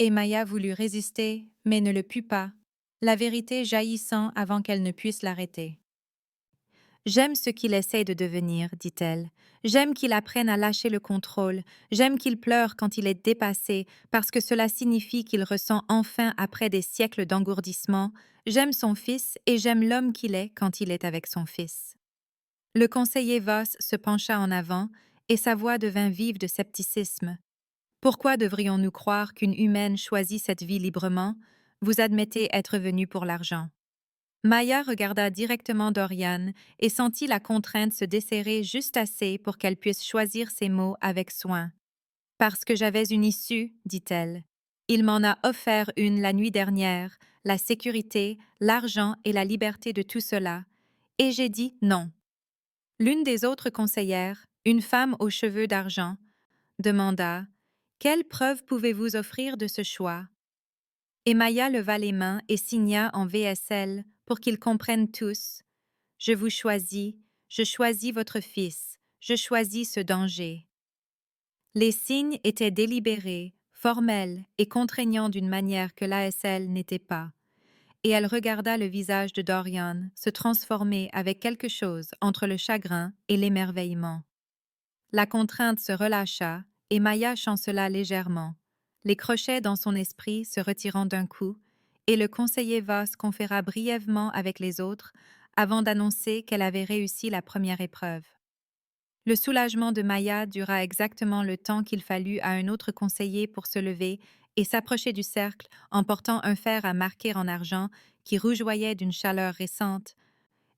Et Maya voulut résister, mais ne le put pas, la vérité jaillissant avant qu'elle ne puisse l'arrêter. « J'aime ce qu'il essaie de devenir, dit-elle. J'aime qu'il apprenne à lâcher le contrôle. J'aime qu'il pleure quand il est dépassé, parce que cela signifie qu'il ressent enfin après des siècles d'engourdissement. J'aime son fils et j'aime l'homme qu'il est quand il est avec son fils. » Le conseiller Voss se pencha en avant, et sa voix devint vive de scepticisme. « Pourquoi devrions-nous croire qu'une humaine choisit cette vie librement? Vous admettez être venu pour l'argent. » Maya regarda directement Dorian et sentit la contrainte se desserrer juste assez pour qu'elle puisse choisir ses mots avec soin. « Parce que j'avais une issue, dit-elle. Il m'en a offert une la nuit dernière, la sécurité, l'argent et la liberté de tout cela. Et j'ai dit non. » L'une des autres conseillères, une femme aux cheveux d'argent, demanda: « Quelle preuve pouvez-vous offrir de ce choix? » Et Maya leva les mains et signa en VSL pour qu'ils comprennent tous: « Je vous choisis, je choisis votre fils, je choisis ce danger. » Les signes étaient délibérés, formels et contraignants d'une manière que l'ASL n'était pas, et elle regarda le visage de Dorian se transformer avec quelque chose entre le chagrin et l'émerveillement. La contrainte se relâcha et Maya chancela légèrement, les crochets dans son esprit se retirant d'un coup, et le conseiller Voss conféra brièvement avec les autres avant d'annoncer qu'elle avait réussi la première épreuve. Le soulagement de Maya dura exactement le temps qu'il fallut à un autre conseiller pour se lever et s'approcher du cercle en portant un fer à marquer en argent qui rougeoyait d'une chaleur récente,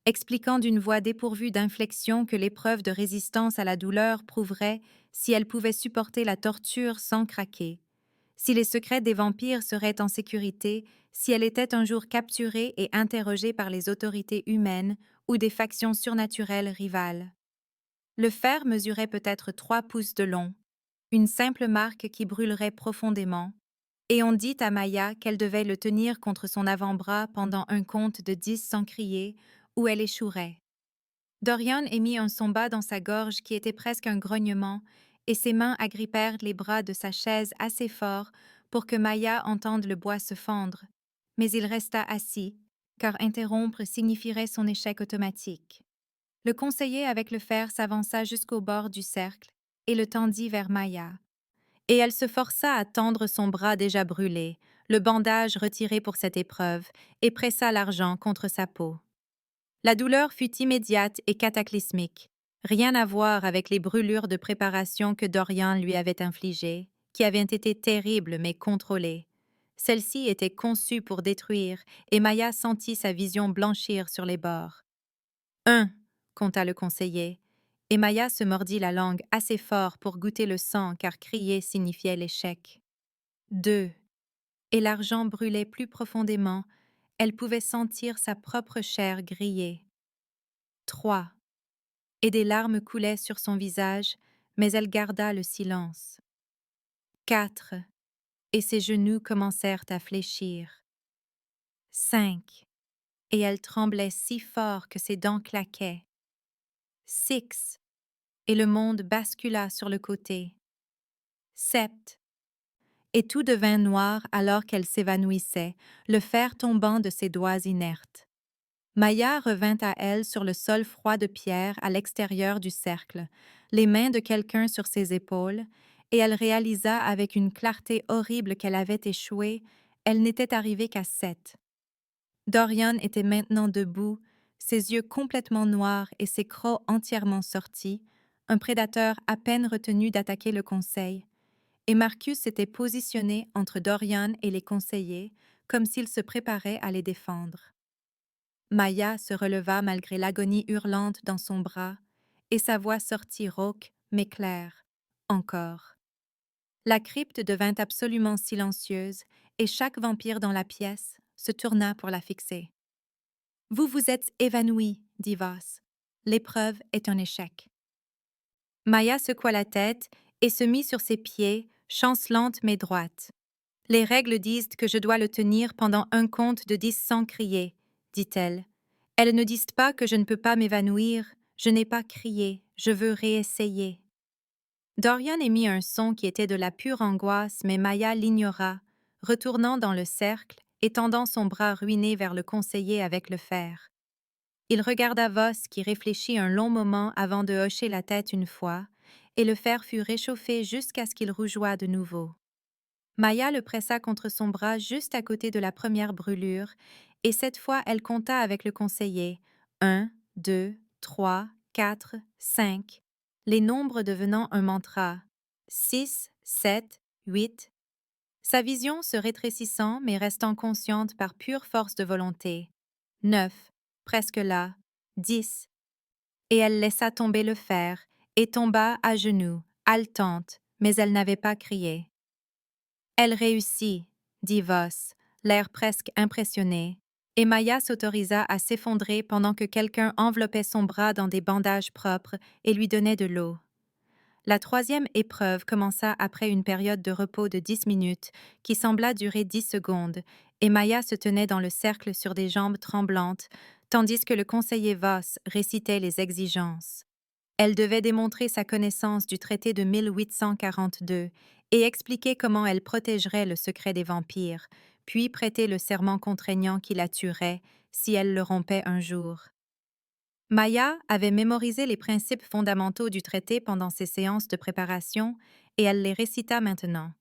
expliquant d'une voix dépourvue d'inflexion que l'épreuve de résistance à la douleur prouverait si elle pouvait supporter la torture sans craquer, si les secrets des vampires seraient en sécurité, si elle était un jour capturée et interrogée par les autorités humaines ou des factions surnaturelles rivales. Le fer mesurait peut-être 3 pouces de long, une simple marque qui brûlerait profondément, et on dit à Maya qu'elle devait le tenir contre son avant-bras pendant un compte de 10 sans crier, ou elle échouerait. Dorian émit un son bas dans sa gorge qui était presque un grognement, et ses mains agrippèrent les bras de sa chaise assez fort pour que Maya entende le bois se fendre, mais il resta assis, car interrompre signifierait son échec automatique. Le conseiller avec le fer s'avança jusqu'au bord du cercle et le tendit vers Maya. Et elle se força à tendre son bras déjà brûlé, le bandage retiré pour cette épreuve, et pressa l'argent contre sa peau. La douleur fut immédiate et cataclysmique, rien à voir avec les brûlures de préparation que Dorian lui avait infligées, qui avaient été terribles mais contrôlées. Celle-ci était conçue pour détruire, et Maya sentit sa vision blanchir sur les bords. Un, compta le conseiller, et Maya se mordit la langue assez fort pour goûter le sang car crier signifiait l'échec. Deux, et l'argent brûlait plus profondément, elle pouvait sentir sa propre chair griller. Trois, et des larmes coulaient sur son visage, mais elle garda le silence. Quatre, et ses genoux commencèrent à fléchir. Cinq, et elle tremblait si fort que ses dents claquaient. Six, et le monde bascula sur le côté. Sept, et tout devint noir alors qu'elle s'évanouissait, le fer tombant de ses doigts inertes. Maya revint à elle sur le sol froid de pierre à l'extérieur du cercle, les mains de quelqu'un sur ses épaules, et elle réalisa avec une clarté horrible qu'elle avait échoué, elle n'était arrivée qu'à 7. Dorian était maintenant debout, ses yeux complètement noirs et ses crocs entièrement sortis, un prédateur à peine retenu d'attaquer le conseil, et Marcus s'était positionné entre Dorian et les conseillers, comme s'il se préparait à les défendre. Maya se releva malgré l'agonie hurlante dans son bras, et sa voix sortit rauque, mais claire. Encore. La crypte devint absolument silencieuse, et chaque vampire dans la pièce se tourna pour la fixer. « Vous vous êtes évanoui, dit Voss. L'épreuve est un échec. » Maya secoua la tête et se mit sur ses pieds, chancelante mais droite. « Les règles disent que je dois le tenir pendant un compte de 10 sans crier, dit-elle. Elles ne disent pas que je ne peux pas m'évanouir, je n'ai pas crié, je veux réessayer. » Dorian émit un son qui était de la pure angoisse, mais Maya l'ignora, retournant dans le cercle et tendant son bras ruiné vers le conseiller avec le fer. Il regarda Voss qui réfléchit un long moment avant de hocher la tête une fois, et le fer fut réchauffé jusqu'à ce qu'il rougeoie de nouveau. Maya le pressa contre son bras juste à côté de la première brûlure, et cette fois elle compta avec le conseiller. 1, 2, 3, 4, 5, les nombres devenant un mantra. 6, 7, 8. Sa vision se rétrécissant mais restant consciente par pure force de volonté. 9, presque là. 10. Et elle laissa tomber le fer, et tomba à genoux, haletante, mais elle n'avait pas crié. Elle réussit, dit Voss, l'air presque impressionné, et Maya s'autorisa à s'effondrer pendant que quelqu'un enveloppait son bras dans des bandages propres et lui donnait de l'eau. La troisième épreuve commença après une période de repos de 10 minutes, qui sembla durer 10 secondes, et Maya se tenait dans le cercle sur des jambes tremblantes, tandis que le conseiller Voss récitait les exigences. Elle devait démontrer sa connaissance du traité de 1842 et expliquer comment elle protégerait le secret des vampires, puis prêter le serment contraignant qui la tuerait si elle le rompait un jour. Maya avait mémorisé les principes fondamentaux du traité pendant ses séances de préparation et elle les récita maintenant.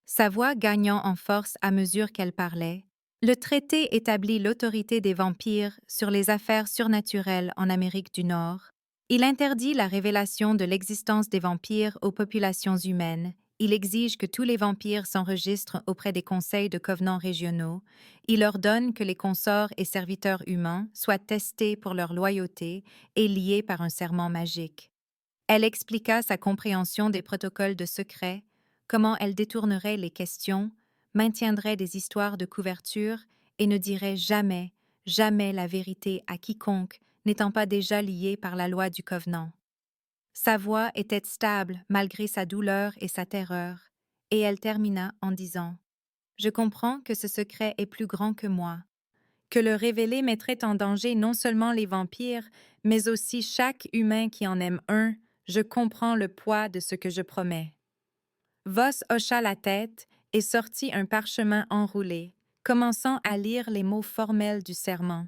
Sa voix gagnant en force à mesure qu'elle parlait, le traité établit l'autorité des vampires sur les affaires surnaturelles en Amérique du Nord. Il interdit la révélation de l'existence des vampires aux populations humaines. Il exige que tous les vampires s'enregistrent auprès des conseils de covenants régionaux. Il ordonne que les consorts et serviteurs humains soient testés pour leur loyauté et liés par un serment magique. Elle expliqua sa compréhension des protocoles de secret, comment elle détournerait les questions, maintiendrait des histoires de couverture et ne dirait jamais, jamais la vérité à quiconque n'étant pas déjà lié par la loi du Covenant. Sa voix était stable malgré sa douleur et sa terreur, et elle termina en disant « Je comprends que ce secret est plus grand que moi, que le révéler mettrait en danger non seulement les vampires, mais aussi chaque humain qui en aime un. Je comprends le poids de ce que je promets. » Voss hocha la tête et sortit un parchemin enroulé, commençant à lire les mots formels du serment.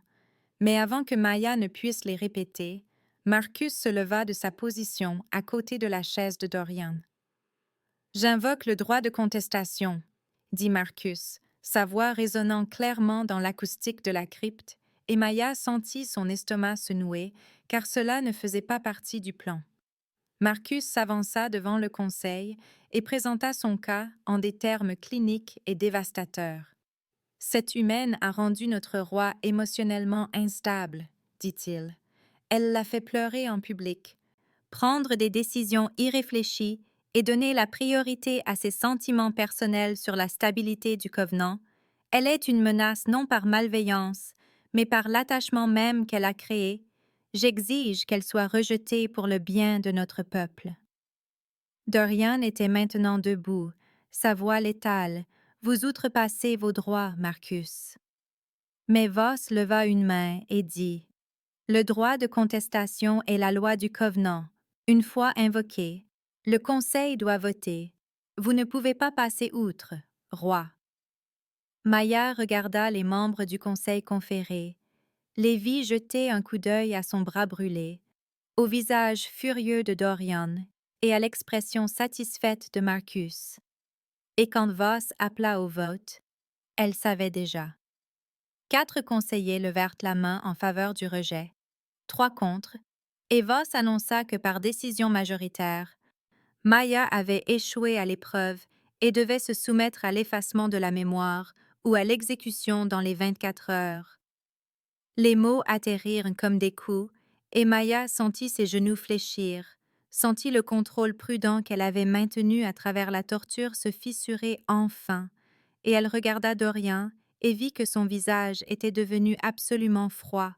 Mais avant que Maya ne puisse les répéter, Marcus se leva de sa position à côté de la chaise de Dorian. « J'invoque le droit de contestation, » dit Marcus, sa voix résonnant clairement dans l'acoustique de la crypte, et Maya sentit son estomac se nouer, car cela ne faisait pas partie du plan. Marcus s'avança devant le conseil et présenta son cas en des termes cliniques et dévastateurs. « Cette humaine a rendu notre roi émotionnellement instable, dit-il. Elle l'a fait pleurer en public. Prendre des décisions irréfléchies et donner la priorité à ses sentiments personnels sur la stabilité du Covenant, elle est une menace non par malveillance, mais par l'attachement même qu'elle a créé. J'exige qu'elle soit rejetée pour le bien de notre peuple. » Dorian était maintenant debout, sa voix létale. « Vous outrepassez vos droits, Marcus. » Mais Voss leva une main et dit « Le droit de contestation est la loi du Covenant. Une fois invoquée, le Conseil doit voter. Vous ne pouvez pas passer outre, roi. » Maya regarda les membres du Conseil conféré, les vit jeter un coup d'œil à son bras brûlé, au visage furieux de Dorian et à l'expression satisfaite de Marcus. Et quand Voss appela au vote, elle savait déjà. 4 conseillers levèrent la main en faveur du rejet, 3 contre, et Voss annonça que par décision majoritaire, Maya avait échoué à l'épreuve et devait se soumettre à l'effacement de la mémoire ou à l'exécution dans les 24 heures. Les mots atterrirent comme des coups, et Maya sentit ses genoux fléchir, sentit le contrôle prudent qu'elle avait maintenu à travers la torture se fissurer enfin, et elle regarda Dorian et vit que son visage était devenu absolument froid,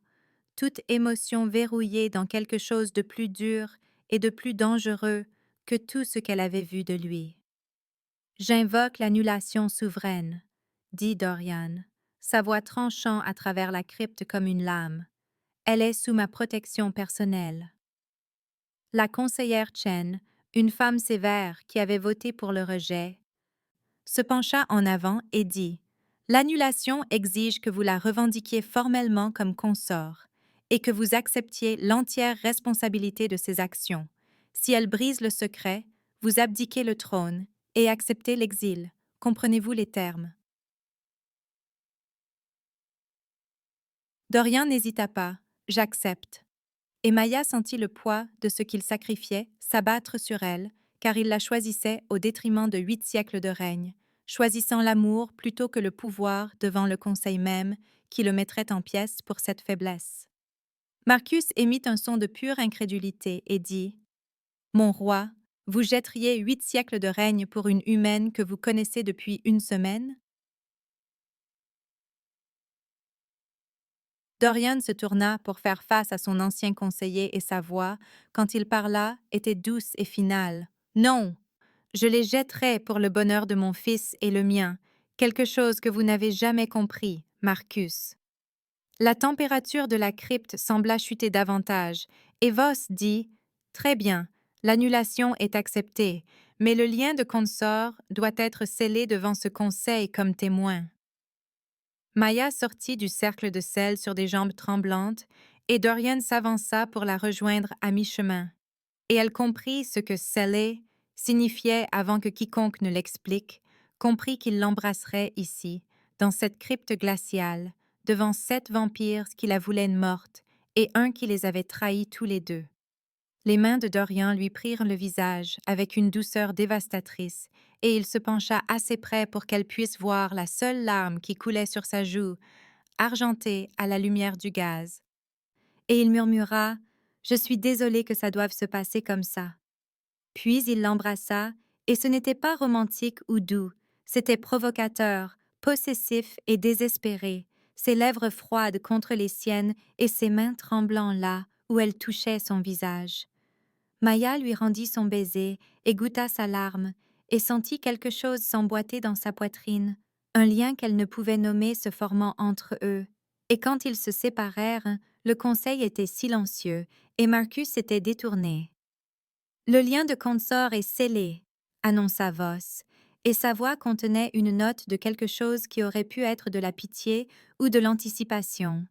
toute émotion verrouillée dans quelque chose de plus dur et de plus dangereux que tout ce qu'elle avait vu de lui. « J'invoque l'annulation souveraine, » dit Dorian, sa voix tranchant à travers la crypte comme une lame. « Elle est sous ma protection personnelle. » La conseillère Chen, une femme sévère qui avait voté pour le rejet, se pencha en avant et dit « L'annulation exige que vous la revendiquiez formellement comme consort et que vous acceptiez l'entière responsabilité de ses actions. Si elle brise le secret, vous abdiquez le trône et acceptez l'exil. Comprenez-vous les termes? » Dorian n'hésita pas. « J'accepte. » Et Maya sentit le poids de ce qu'il sacrifiait s'abattre sur elle, car il la choisissait au détriment de 8 siècles de règne, choisissant l'amour plutôt que le pouvoir devant le conseil même qui le mettrait en pièces pour cette faiblesse. Marcus émit un son de pure incrédulité et dit « Mon roi, vous jetteriez 8 siècles de règne pour une humaine que vous connaissez depuis une semaine? » Dorian se tourna pour faire face à son ancien conseiller et sa voix, quand il parla, était douce et finale. « Non, je les jetterai pour le bonheur de mon fils et le mien, quelque chose que vous n'avez jamais compris, Marcus. » La température de la crypte sembla chuter davantage, et Voss dit « Très bien, l'annulation est acceptée, mais le lien de consort doit être scellé devant ce conseil comme témoin. » Maya sortit du cercle de sel sur des jambes tremblantes, et Dorian s'avança pour la rejoindre à mi-chemin. Et elle comprit ce que « sceller » signifiait avant que quiconque ne l'explique, comprit qu'il l'embrasserait ici, dans cette crypte glaciale, devant 7 vampires qui la voulaient morte et un qui les avait trahis tous les 2. Les mains de Dorian lui prirent le visage avec une douceur dévastatrice, et il se pencha assez près pour qu'elle puisse voir la seule larme qui coulait sur sa joue, argentée à la lumière du gaz. Et il murmura « Je suis désolé que ça doive se passer comme ça. » Puis il l'embrassa, et ce n'était pas romantique ou doux, c'était provocateur, possessif et désespéré, ses lèvres froides contre les siennes et ses mains tremblant là où elle touchait son visage. Maya lui rendit son baiser et goûta sa larme, et sentit quelque chose s'emboîter dans sa poitrine, un lien qu'elle ne pouvait nommer se formant entre eux. Et quand ils se séparèrent, le conseil était silencieux, et Marcus s'était détourné. « Le lien de consort est scellé, » annonça Voss, et sa voix contenait une note de quelque chose qui aurait pu être de la pitié ou de l'anticipation.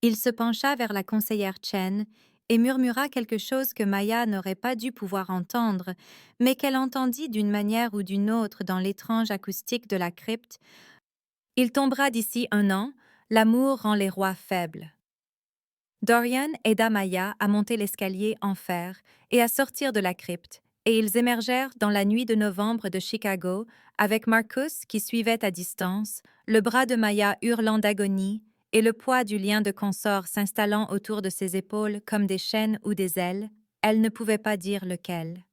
Il se pencha vers la conseillère Chen et murmura quelque chose que Maya n'aurait pas dû pouvoir entendre, mais qu'elle entendit d'une manière ou d'une autre dans l'étrange acoustique de la crypte. Il tombera d'ici 1 an, l'amour rend les rois faibles. Dorian aida Maya à monter l'escalier en fer et à sortir de la crypte, et ils émergèrent dans la nuit de novembre de Chicago, avec Marcus qui suivait à distance, le bras de Maya hurlant d'agonie et le poids du lien de consort s'installant autour de ses épaules comme des chaînes ou des ailes. Elle ne pouvait pas dire lequel.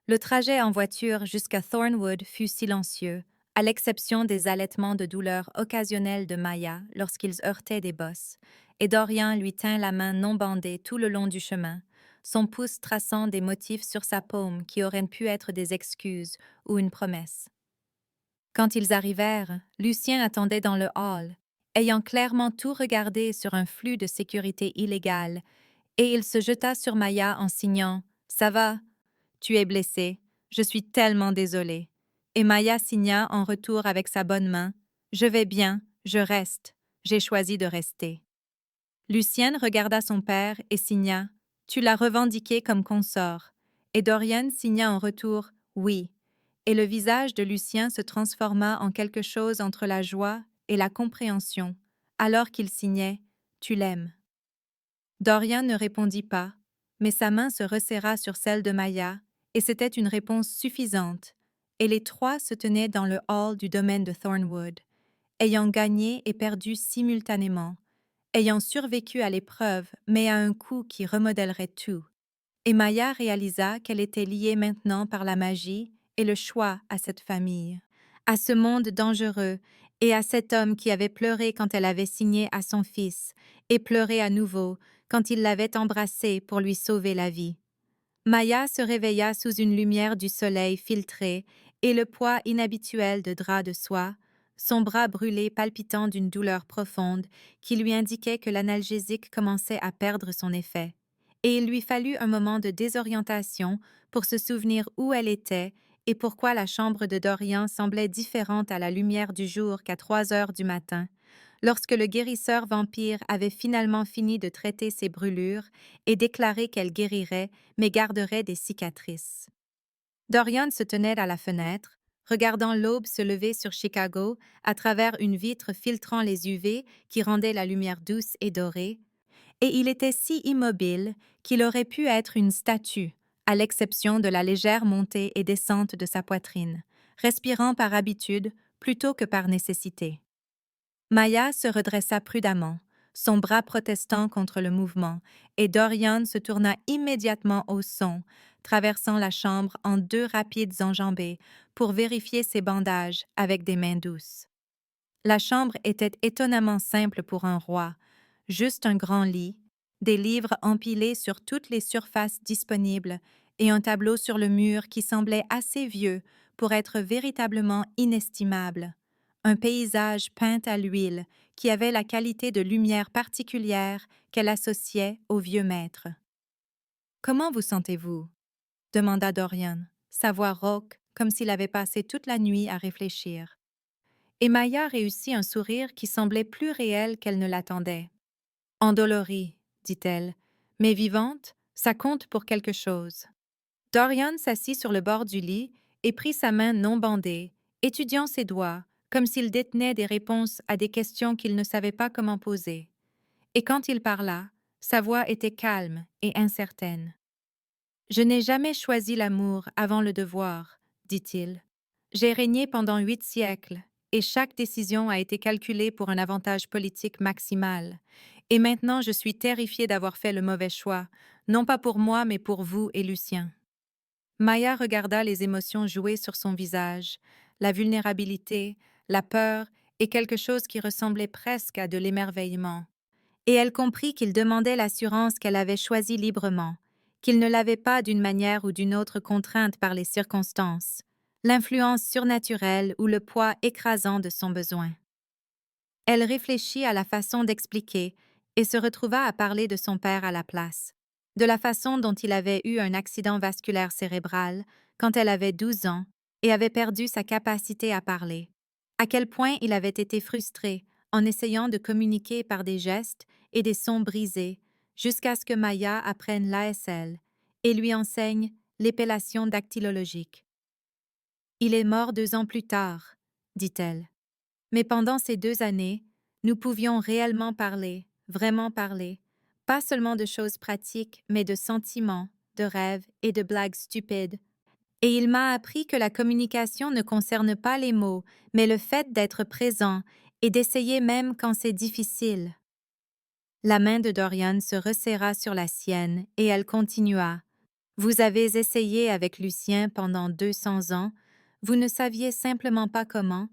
Le trajet en voiture jusqu'à Thornwood fut silencieux, à l'exception des halètements de douleur occasionnels de Maya lorsqu'ils heurtaient des bosses, et Dorian lui tint la main non bandée tout le long du chemin, son pouce traçant des motifs sur sa paume qui auraient pu être des excuses ou une promesse. Quand ils arrivèrent, Lucien attendait dans le hall, ayant clairement tout regardé sur un flux de sécurité illégale, et il se jeta sur Maya en signant « Ça va ?» Tu es blessée. Je suis tellement désolée. Et Maya signa en retour avec sa bonne main. Je vais bien, je reste. J'ai choisi de rester. Lucienne regarda son père et signa. Tu l'as revendiqué comme consort. Et Dorian signa en retour. Oui. Et le visage de Lucien se transforma en quelque chose entre la joie et la compréhension, alors qu'il signait. Tu l'aimes. Dorian ne répondit pas, mais sa main se resserra sur celle de Maya, et c'était une réponse suffisante, et les trois se tenaient dans le hall du domaine de Thornwood, ayant gagné et perdu simultanément, ayant survécu à l'épreuve, mais à un coup qui remodèlerait tout. Et Maya réalisa qu'elle était liée maintenant par la magie et le choix à cette famille, à ce monde dangereux et à cet homme qui avait pleuré quand elle avait signé à son fils, et pleuré à nouveau quand il l'avait embrassée pour lui sauver la vie. Maya se réveilla sous une lumière du soleil filtrée et le poids inhabituel de drap de soie, son bras brûlé palpitant d'une douleur profonde qui lui indiquait que l'analgésique commençait à perdre son effet. Et il lui fallut un moment de désorientation pour se souvenir où elle était et pourquoi la chambre de Dorian semblait différente à la lumière du jour qu'à 3 heures du matin, lorsque le guérisseur vampire avait finalement fini de traiter ses brûlures et déclaré qu'elle guérirait mais garderait des cicatrices. Dorian se tenait à la fenêtre, regardant l'aube se lever sur Chicago à travers une vitre filtrant les UV qui rendait la lumière douce et dorée, et il était si immobile qu'il aurait pu être une statue, à l'exception de la légère montée et descente de sa poitrine, respirant par habitude plutôt que par nécessité. Maya se redressa prudemment, son bras protestant contre le mouvement, et Dorian se tourna immédiatement au son, traversant la chambre en 2 rapides enjambées pour vérifier ses bandages avec des mains douces. La chambre était étonnamment simple pour un roi, juste un grand lit, des livres empilés sur toutes les surfaces disponibles et un tableau sur le mur qui semblait assez vieux pour être véritablement inestimable. Un paysage peint à l'huile qui avait la qualité de lumière particulière qu'elle associait au vieux maître. « Comment vous sentez-vous » demanda Dorian, sa voix rauque comme s'il avait passé toute la nuit à réfléchir. Et Maya réussit un sourire qui semblait plus réel qu'elle ne l'attendait. « Endolorie, dit-elle, mais vivante, ça compte pour quelque chose. » Dorian s'assit sur le bord du lit et prit sa main non bandée, étudiant ses doigts, comme s'il détenait des réponses à des questions qu'il ne savait pas comment poser. Et quand il parla, sa voix était calme et incertaine. « Je n'ai jamais choisi l'amour avant le devoir, dit-il. J'ai régné pendant 8 siècles, et chaque décision a été calculée pour un avantage politique maximal. Et maintenant je suis terrifiée d'avoir fait le mauvais choix, non pas pour moi mais pour vous et Lucien. » Maya regarda les émotions jouer sur son visage, la vulnérabilité, la peur et quelque chose qui ressemblait presque à de l'émerveillement. Et elle comprit qu'il demandait l'assurance qu'elle avait choisie librement, qu'il ne l'avait pas d'une manière ou d'une autre contrainte par les circonstances, l'influence surnaturelle ou le poids écrasant de son besoin. Elle réfléchit à la façon d'expliquer et se retrouva à parler de son père à la place, de la façon dont il avait eu un accident vasculaire cérébral quand elle avait 12 ans et avait perdu sa capacité à parler, à quel point il avait été frustré en essayant de communiquer par des gestes et des sons brisés, jusqu'à ce que Maya apprenne l'ASL et lui enseigne l'épellation dactylologique. Il est mort 2 ans plus tard, dit-elle. Mais pendant ces 2 années, nous pouvions réellement parler, vraiment parler, pas seulement de choses pratiques, mais de sentiments, de rêves et de blagues stupides. Et il m'a appris que la communication ne concerne pas les mots, mais le fait d'être présent et d'essayer même quand c'est difficile. La main de Dorian se resserra sur la sienne et elle continua. Vous avez essayé avec Lucien pendant 200 ans, vous ne saviez simplement pas comment.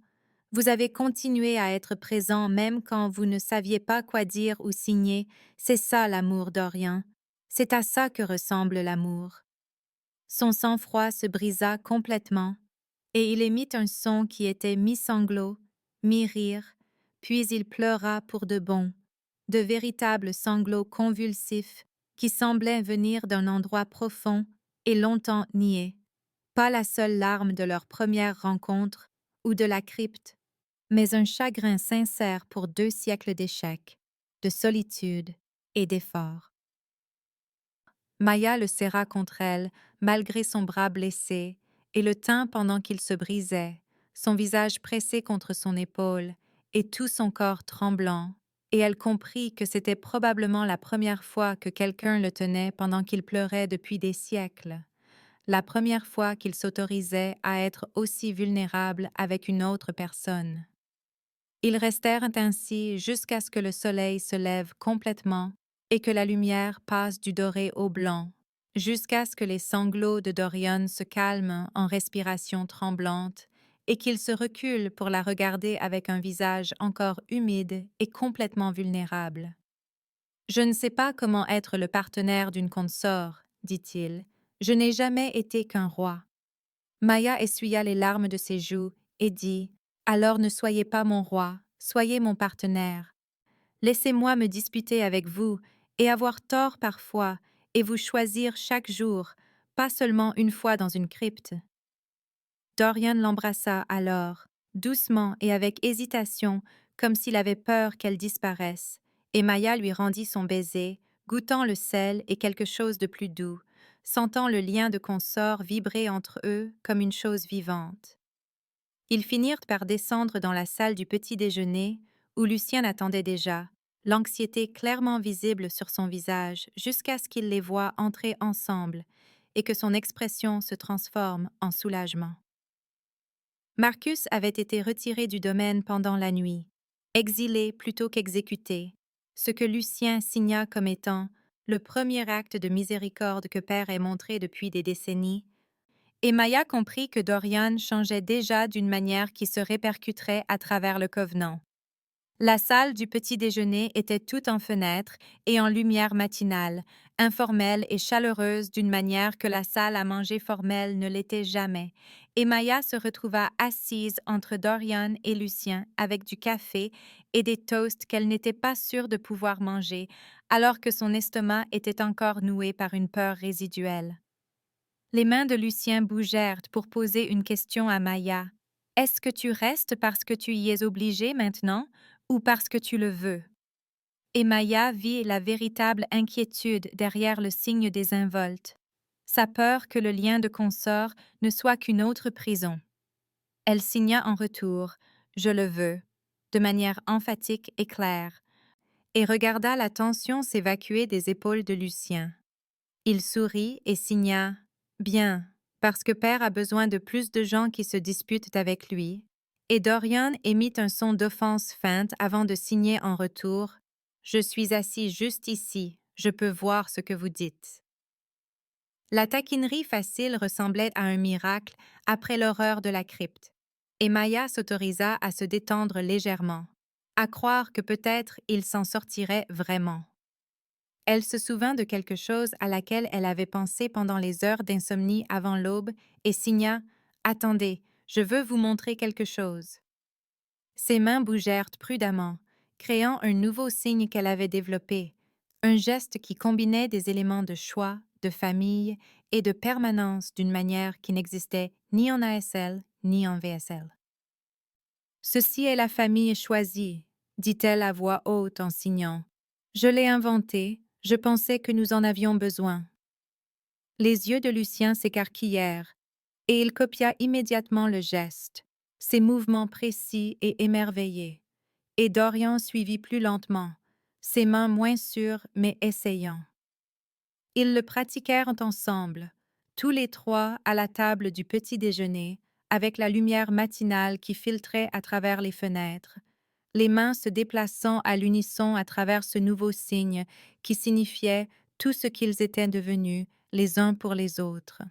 Vous avez continué à être présent même quand vous ne saviez pas quoi dire ou signer. C'est ça l'amour, Dorian. C'est à ça que ressemble l'amour. Son sang-froid se brisa complètement, et il émit un son qui était mi-sanglot, mi-rire, puis il pleura pour de bon, de véritables sanglots convulsifs qui semblaient venir d'un endroit profond et longtemps nié, pas la seule larme de leur première rencontre ou de la crypte, mais un chagrin sincère pour 2 siècles d'échecs, de solitude et d'efforts. Maya le serra contre elle, malgré son bras blessé, et le tint pendant qu'il se brisait, son visage pressé contre son épaule, et tout son corps tremblant, et elle comprit que c'était probablement la première fois que quelqu'un le tenait pendant qu'il pleurait depuis des siècles, la première fois qu'il s'autorisait à être aussi vulnérable avec une autre personne. Ils restèrent ainsi jusqu'à ce que le soleil se lève complètement et que la lumière passe du doré au blanc, jusqu'à ce que les sanglots de Dorian se calment en respiration tremblante et qu'il se recule pour la regarder avec un visage encore humide et complètement vulnérable. « Je ne sais pas comment être le partenaire d'une consort, dit-il. Je n'ai jamais été qu'un roi. » Maya essuya les larmes de ses joues et dit « Alors ne soyez pas mon roi, soyez mon partenaire. Laissez-moi me disputer avec vous et avoir tort parfois et vous choisir chaque jour, pas seulement une fois dans une crypte. » Dorian l'embrassa alors, doucement et avec hésitation, comme s'il avait peur qu'elle disparaisse, et Maya lui rendit son baiser, goûtant le sel et quelque chose de plus doux, sentant le lien de consort vibrer entre eux comme une chose vivante. Ils finirent par descendre dans la salle du petit déjeuner, où Lucien attendait déjà, l'anxiété clairement visible sur son visage jusqu'à ce qu'il les voie entrer ensemble et que son expression se transforme en soulagement. Marcus avait été retiré du domaine pendant la nuit, exilé plutôt qu'exécuté, ce que Lucien signa comme étant le premier acte de miséricorde que Père ait montré depuis des décennies, et Maya comprit que Dorian changeait déjà d'une manière qui se répercuterait à travers le Covenant. La salle du petit déjeuner était toute en fenêtres et en lumière matinale, informelle et chaleureuse d'une manière que la salle à manger formelle ne l'était jamais, et Maya se retrouva assise entre Dorian et Lucien avec du café et des toasts qu'elle n'était pas sûre de pouvoir manger, alors que son estomac était encore noué par une peur résiduelle. Les mains de Lucien bougèrent pour poser une question à Maya. « Est-ce que tu restes parce que tu y es obligée maintenant ou parce que tu le veux? » Et Maya vit la véritable inquiétude derrière le signe des involtes, sa peur que le lien de consort ne soit qu'une autre prison. Elle signa en retour « Je le veux », de manière emphatique et claire, et regarda la tension s'évacuer des épaules de Lucien. Il sourit et signa « Bien, parce que Père a besoin de plus de gens qui se disputent avec lui. » Et Dorian émit un son d'offense feinte avant de signer en retour « Je suis assis juste ici, je peux voir ce que vous dites. » La taquinerie facile ressemblait à un miracle après l'horreur de la crypte, et Maya s'autorisa à se détendre légèrement, à croire que peut-être il s'en sortirait vraiment. Elle se souvint de quelque chose à laquelle elle avait pensé pendant les heures d'insomnie avant l'aube et signa « Attendez, je veux vous montrer quelque chose. » Ses mains bougèrent prudemment, créant un nouveau signe qu'elle avait développé, un geste qui combinait des éléments de choix, de famille et de permanence d'une manière qui n'existait ni en ASL ni en VSL. « Ceci est la famille choisie, dit-elle à voix haute en signant. Je l'ai inventée, Je pensais que nous en avions besoin. Les yeux de Lucien s'écarquillèrent, et il copia immédiatement le geste, ses mouvements précis et émerveillés. Et Dorian suivit plus lentement, ses mains moins sûres mais essayant. Ils le pratiquèrent ensemble, tous les trois à la table du petit déjeuner, avec la lumière matinale qui filtrait à travers les fenêtres, les mains se déplaçant à l'unisson à travers ce nouveau signe qui signifiait tout ce qu'ils étaient devenus les uns pour les autres.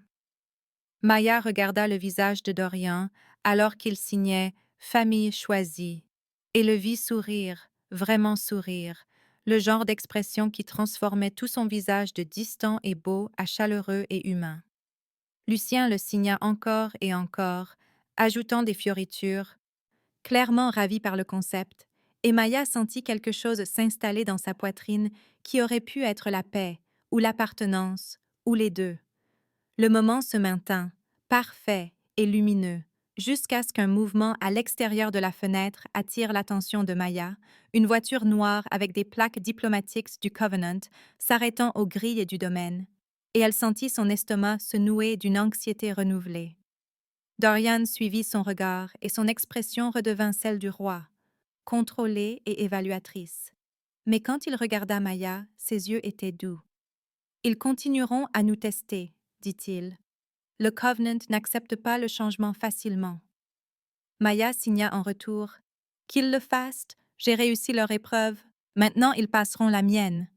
Maya regarda le visage de Dorian alors qu'il signait « Famille choisie » et le vit sourire, vraiment sourire, le genre d'expression qui transformait tout son visage de distant et beau à chaleureux et humain. Lucien le signa encore et encore, ajoutant des fioritures, clairement ravi par le concept, et Maya sentit quelque chose s'installer dans sa poitrine qui aurait pu être la paix, ou l'appartenance, ou les deux. Le moment se maintint, parfait et lumineux, jusqu'à ce qu'un mouvement à l'extérieur de la fenêtre attire l'attention de Maya, une voiture noire avec des plaques diplomatiques du Covenant s'arrêtant aux grilles du domaine, et elle sentit son estomac se nouer d'une anxiété renouvelée. Dorian suivit son regard et son expression redevint celle du roi, contrôlée et évaluatrice. Mais quand il regarda Maya, ses yeux étaient doux. « Ils continueront à nous tester, dit-il. Le Covenant n'accepte pas le changement facilement. » Maya signa en retour. « Qu'ils le fassent, j'ai réussi leur épreuve, maintenant ils passeront la mienne. »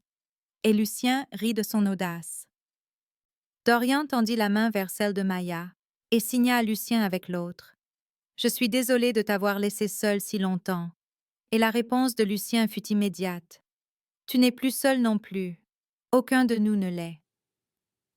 Et Lucien rit de son audace. Dorian tendit la main vers celle de Maya et signa à Lucien avec l'autre. « Je suis désolé de t'avoir laissé seul si longtemps. » Et la réponse de Lucien fut immédiate. « Tu n'es plus seul non plus. Aucun de nous ne l'est. »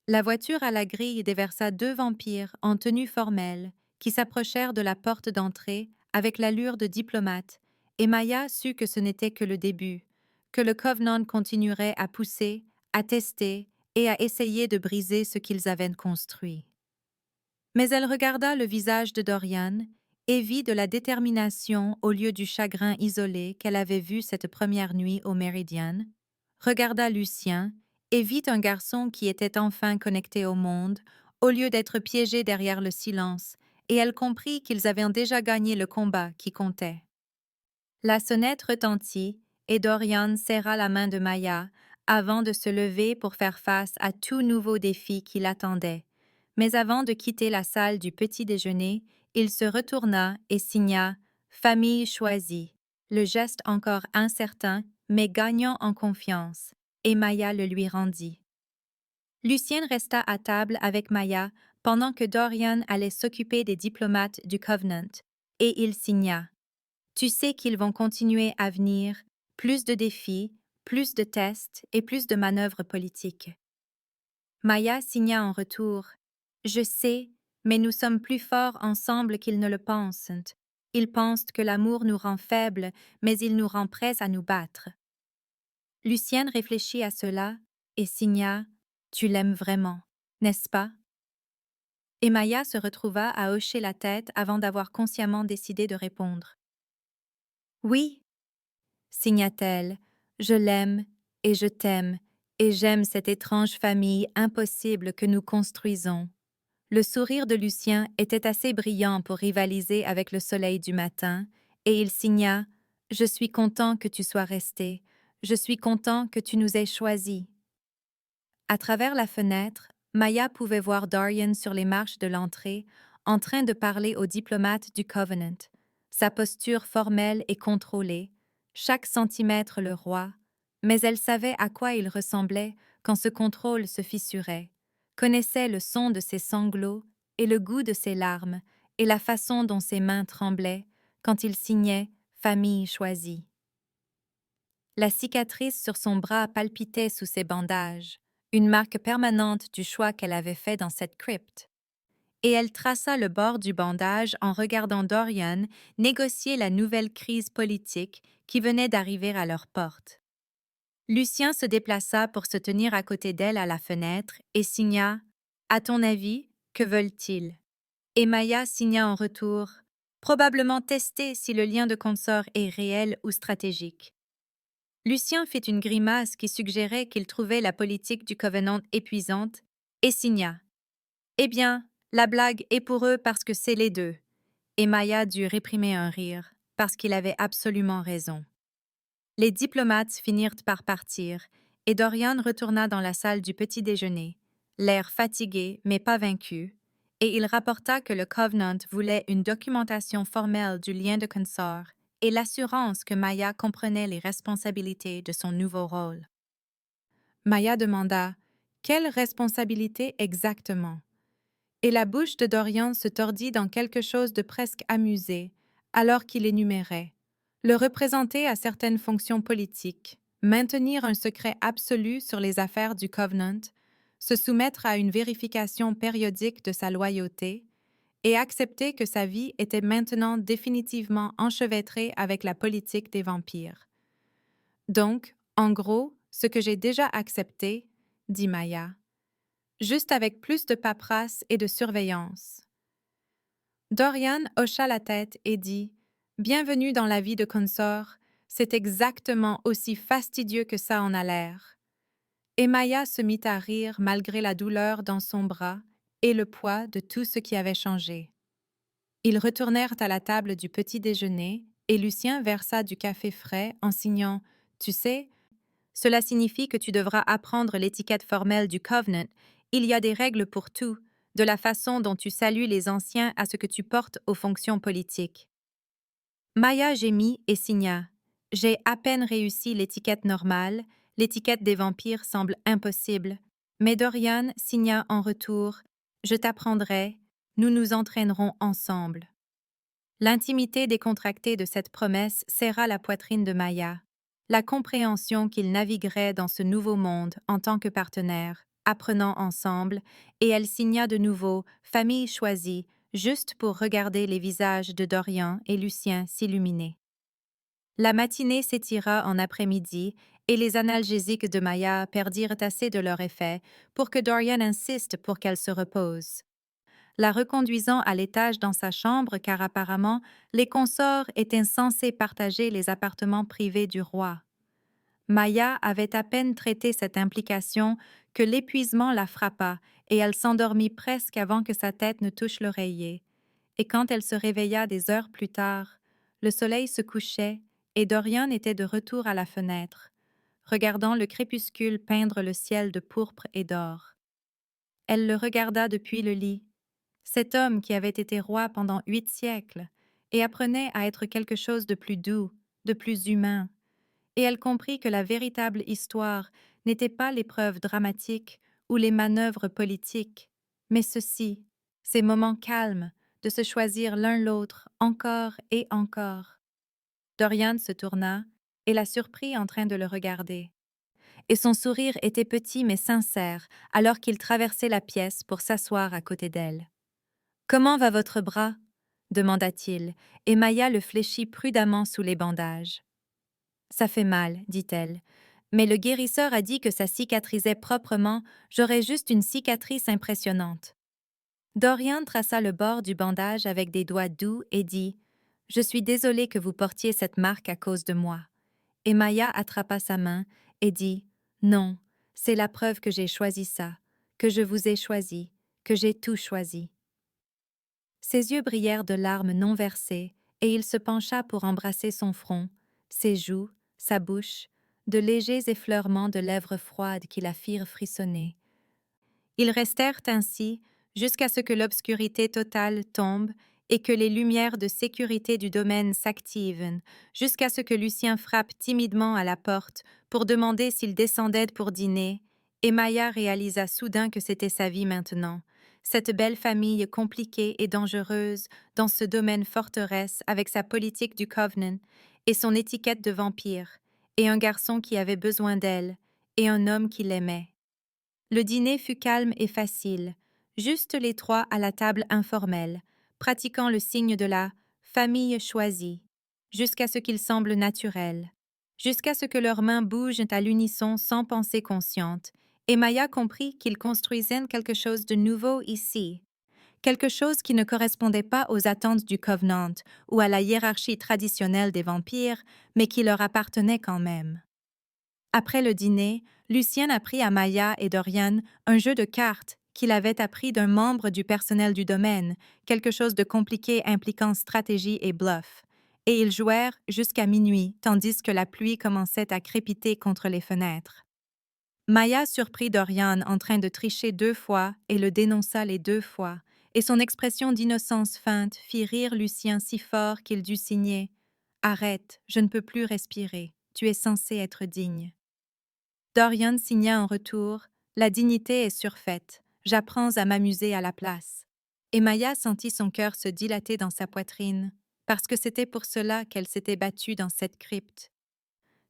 La voiture à la grille déversa deux vampires en tenue formelle qui s'approchèrent de la porte d'entrée avec l'allure de diplomates, et Maya sut que ce n'était que le début, que le Covenant continuerait à pousser, à tester et à essayer de briser ce qu'ils avaient construit. Mais elle regarda le visage de Dorian et vit de la détermination au lieu du chagrin isolé qu'elle avait vu cette première nuit au Meridian, regarda Lucien et vit un garçon qui était enfin connecté au monde, au lieu d'être piégé derrière le silence, et elle comprit qu'ils avaient déjà gagné le combat qui comptait. La sonnette retentit, et Dorian serra la main de Maya avant de se lever pour faire face à tout nouveau défi qui l'attendait. Mais avant de quitter la salle du petit déjeuner, il se retourna et signa « Famille choisie », le geste encore incertain, mais gagnant en confiance, et Maya le lui rendit. Lucienne resta à table avec Maya pendant que Dorian allait s'occuper des diplomates du Covenant, et il signa « Tu sais qu'ils vont continuer à venir, plus de défis, plus de tests et plus de manœuvres politiques. » Maya signa en retour « Je sais, mais nous sommes plus forts ensemble qu'ils ne le pensent. Ils pensent que l'amour nous rend faibles, mais il nous rend prêts à nous battre. » Lucienne réfléchit à cela et signa « Tu l'aimes vraiment, n'est-ce pas? » Et Maya se retrouva à hocher la tête avant d'avoir consciemment décidé de répondre. « Oui, » signa-t-elle, « je l'aime et je t'aime, et j'aime cette étrange famille impossible que nous construisons. » Le sourire de Lucien était assez brillant pour rivaliser avec le soleil du matin, et il signa « Je suis content que tu sois resté. Je suis content que tu nous aies choisis. » À travers la fenêtre, Maya pouvait voir Dorian sur les marches de l'entrée, en train de parler aux diplomates du Covenant, sa posture formelle et contrôlée, chaque centimètre le roi, mais elle savait à quoi il ressemblait quand ce contrôle se fissurait, connaissait le son de ses sanglots et le goût de ses larmes et la façon dont ses mains tremblaient quand il signait « Famille choisie ». La cicatrice sur son bras palpitait sous ses bandages, une marque permanente du choix qu'elle avait fait dans cette crypte. Et elle traça le bord du bandage en regardant Dorian négocier la nouvelle crise politique qui venait d'arriver à leur porte. Lucien se déplaça pour se tenir à côté d'elle à la fenêtre et signa « À ton avis, que veulent-ils » Et Maya signa en retour « Probablement tester si le lien de consort est réel ou stratégique. » Lucien fit une grimace qui suggérait qu'il trouvait la politique du Covenant épuisante et signa. Eh bien, la blague est pour eux parce que c'est les deux. Et Maya dut réprimer un rire, parce qu'il avait absolument raison. Les diplomates finirent par partir, et Dorian retourna dans la salle du petit déjeuner, l'air fatigué mais pas vaincu, et il rapporta que le Covenant voulait une documentation formelle du lien de consort et l'assurance que Maya comprenait les responsabilités de son nouveau rôle. Maya demanda « Quelle responsabilité exactement ?» Et la bouche de Dorian se tordit dans quelque chose de presque amusé, alors qu'il énumérait. Le représenter à certaines fonctions politiques, maintenir un secret absolu sur les affaires du Covenant, se soumettre à une vérification périodique de sa loyauté, et accepter que sa vie était maintenant définitivement enchevêtrée avec la politique des vampires. Donc, en gros, ce que j'ai déjà accepté, dit Maya, juste avec plus de paperasse et de surveillance. Dorian hocha la tête et dit « Bienvenue dans la vie de consort, c'est exactement aussi fastidieux que ça en a l'air. » Et Maya se mit à rire malgré la douleur dans son bras et le poids de tout ce qui avait changé. Ils retournèrent à la table du petit déjeuner et Lucien versa du café frais en signant « Tu sais, cela signifie que tu devras apprendre l'étiquette formelle du Covenant. Il y a des règles pour tout, de la façon dont tu salues les anciens à ce que tu portes aux fonctions politiques. » Maya gémit et signa. « J'ai à peine réussi l'étiquette normale, l'étiquette des vampires semble impossible. » Mais Dorian signa en retour. « Je t'apprendrai, nous nous entraînerons ensemble. » L'intimité décontractée de cette promesse serra la poitrine de Maya. La compréhension qu'ils navigueraient dans ce nouveau monde en tant que partenaires, apprenant ensemble, et elle signa de nouveau « famille choisie », juste pour regarder les visages de Dorian et Lucien s'illuminer. La matinée s'étira en après-midi et les analgésiques de Maya perdirent assez de leur effet pour que Dorian insiste pour qu'elle se repose. La reconduisant à l'étage dans sa chambre car apparemment les consorts étaient censés partager les appartements privés du roi. Maya avait à peine traité cette implication que l'épuisement la frappa et elle s'endormit presque avant que sa tête ne touche l'oreiller. Et quand elle se réveilla des heures plus tard, le soleil se couchait et Dorian était de retour à la fenêtre, regardant le crépuscule peindre le ciel de pourpre et d'or. Elle le regarda depuis le lit. Cet homme qui avait été roi pendant 8 siècles et apprenait à être quelque chose de plus doux, de plus humain. Et elle comprit que la véritable histoire n'était pas l'épreuve dramatique ou les manœuvres politiques, mais ceci, ces moments calmes de se choisir l'un l'autre encore et encore. Dorian se tourna et la surprit en train de le regarder. Et son sourire était petit mais sincère alors qu'il traversait la pièce pour s'asseoir à côté d'elle. « Comment va votre bras ?» demanda-t-il, et Maya le fléchit prudemment sous les bandages. « Ça fait mal, dit-elle, mais le guérisseur a dit que ça cicatrisait proprement, j'aurais juste une cicatrice impressionnante. » Dorian traça le bord du bandage avec des doigts doux et dit « Je suis désolée que vous portiez cette marque à cause de moi. » Et Maya attrapa sa main et dit « Non, c'est la preuve que j'ai choisi ça, que je vous ai choisi, que j'ai tout choisi. » Ses yeux brillèrent de larmes non versées, et il se pencha pour embrasser son front, ses joues, sa bouche, de légers effleurements de lèvres froides qui la firent frissonner. Ils restèrent ainsi jusqu'à ce que l'obscurité totale tombe et que les lumières de sécurité du domaine s'activent, jusqu'à ce que Lucien frappe timidement à la porte pour demander s'il descendait pour dîner, et Maya réalisa soudain que c'était sa vie maintenant. Cette belle famille compliquée et dangereuse dans ce domaine forteresse avec sa politique du Covenant et son étiquette de vampire, et un garçon qui avait besoin d'elle, et un homme qui l'aimait. Le dîner fut calme et facile, juste les trois à la table informelle, pratiquant le signe de la « famille choisie », jusqu'à ce qu'il semble naturel, jusqu'à ce que leurs mains bougent à l'unisson sans pensée consciente, et Maya comprit qu'ils construisaient quelque chose de nouveau ici, quelque chose qui ne correspondait pas aux attentes du Covenant ou à la hiérarchie traditionnelle des vampires, mais qui leur appartenait quand même. Après le dîner, Lucien apprit à Maya et Dorian un jeu de cartes qu'il avait appris d'un membre du personnel du domaine, quelque chose de compliqué impliquant stratégie et bluff. Et ils jouèrent jusqu'à minuit, tandis que la pluie commençait à crépiter contre les fenêtres. Maya surprit Dorian en train de tricher 2 fois et le dénonça les 2 fois, et son expression d'innocence feinte fit rire Lucien si fort qu'il dut signer « Arrête, je ne peux plus respirer, tu es censé être digne ». Dorian signa en retour « La dignité est surfaite, j'apprends à m'amuser à la place ». Et Maya sentit son cœur se dilater dans sa poitrine, parce que c'était pour cela qu'elle s'était battue dans cette crypte.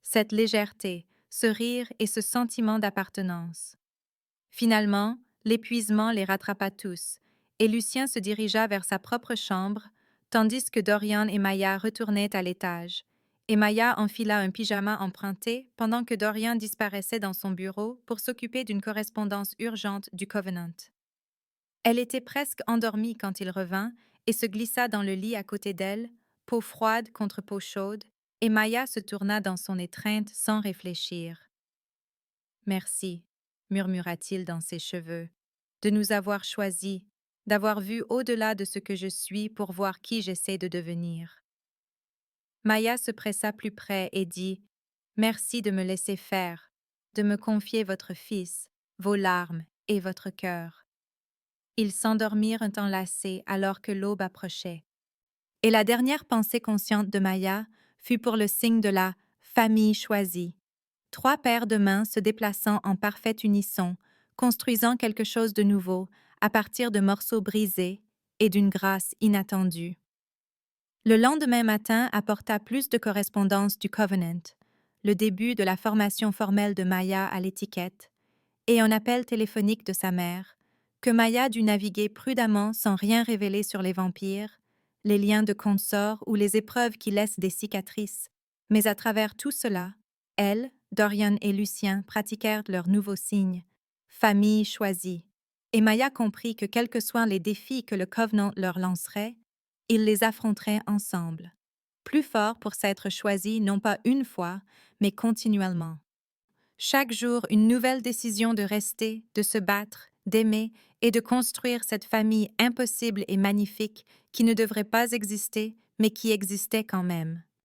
Cette légèreté, ce rire et ce sentiment d'appartenance. Finalement, l'épuisement les rattrapa tous, et Lucien se dirigea vers sa propre chambre, tandis que Dorian et Maya retournaient à l'étage, et Maya enfila un pyjama emprunté pendant que Dorian disparaissait dans son bureau pour s'occuper d'une correspondance urgente du Covenant. Elle était presque endormie quand il revint et se glissa dans le lit à côté d'elle, peau froide contre peau chaude, et Maya se tourna dans son étreinte sans réfléchir. « Merci, murmura-t-il dans ses cheveux, de nous avoir choisis, d'avoir vu au-delà de ce que je suis pour voir qui j'essaie de devenir. » Maya se pressa plus près et dit « Merci de me laisser faire, de me confier votre fils, vos larmes et votre cœur. » Ils s'endormirent un temps lassés alors que l'aube approchait. Et la dernière pensée consciente de Maya fut pour le signe de la famille choisie. 3 paires de mains se déplaçant en parfait unisson, construisant quelque chose de nouveau à partir de morceaux brisés et d'une grâce inattendue. Le lendemain matin apporta plus de correspondance du Covenant, le début de la formation formelle de Maya à l'étiquette, et un appel téléphonique de sa mère, que Maya dut naviguer prudemment sans rien révéler sur les vampires, les liens de consort ou les épreuves qui laissent des cicatrices. Mais à travers tout cela, elle, Dorian et Lucien pratiquèrent leur nouveau signe, famille choisie. Et Maya comprit que quels que soient les défis que le Covenant leur lancerait, ils les affronteraient ensemble, plus forts pour s'être choisis non pas une fois, mais continuellement. Chaque jour, une nouvelle décision de rester, de se battre, d'aimer et de construire cette famille impossible et magnifique qui ne devrait pas exister, mais qui existait quand même.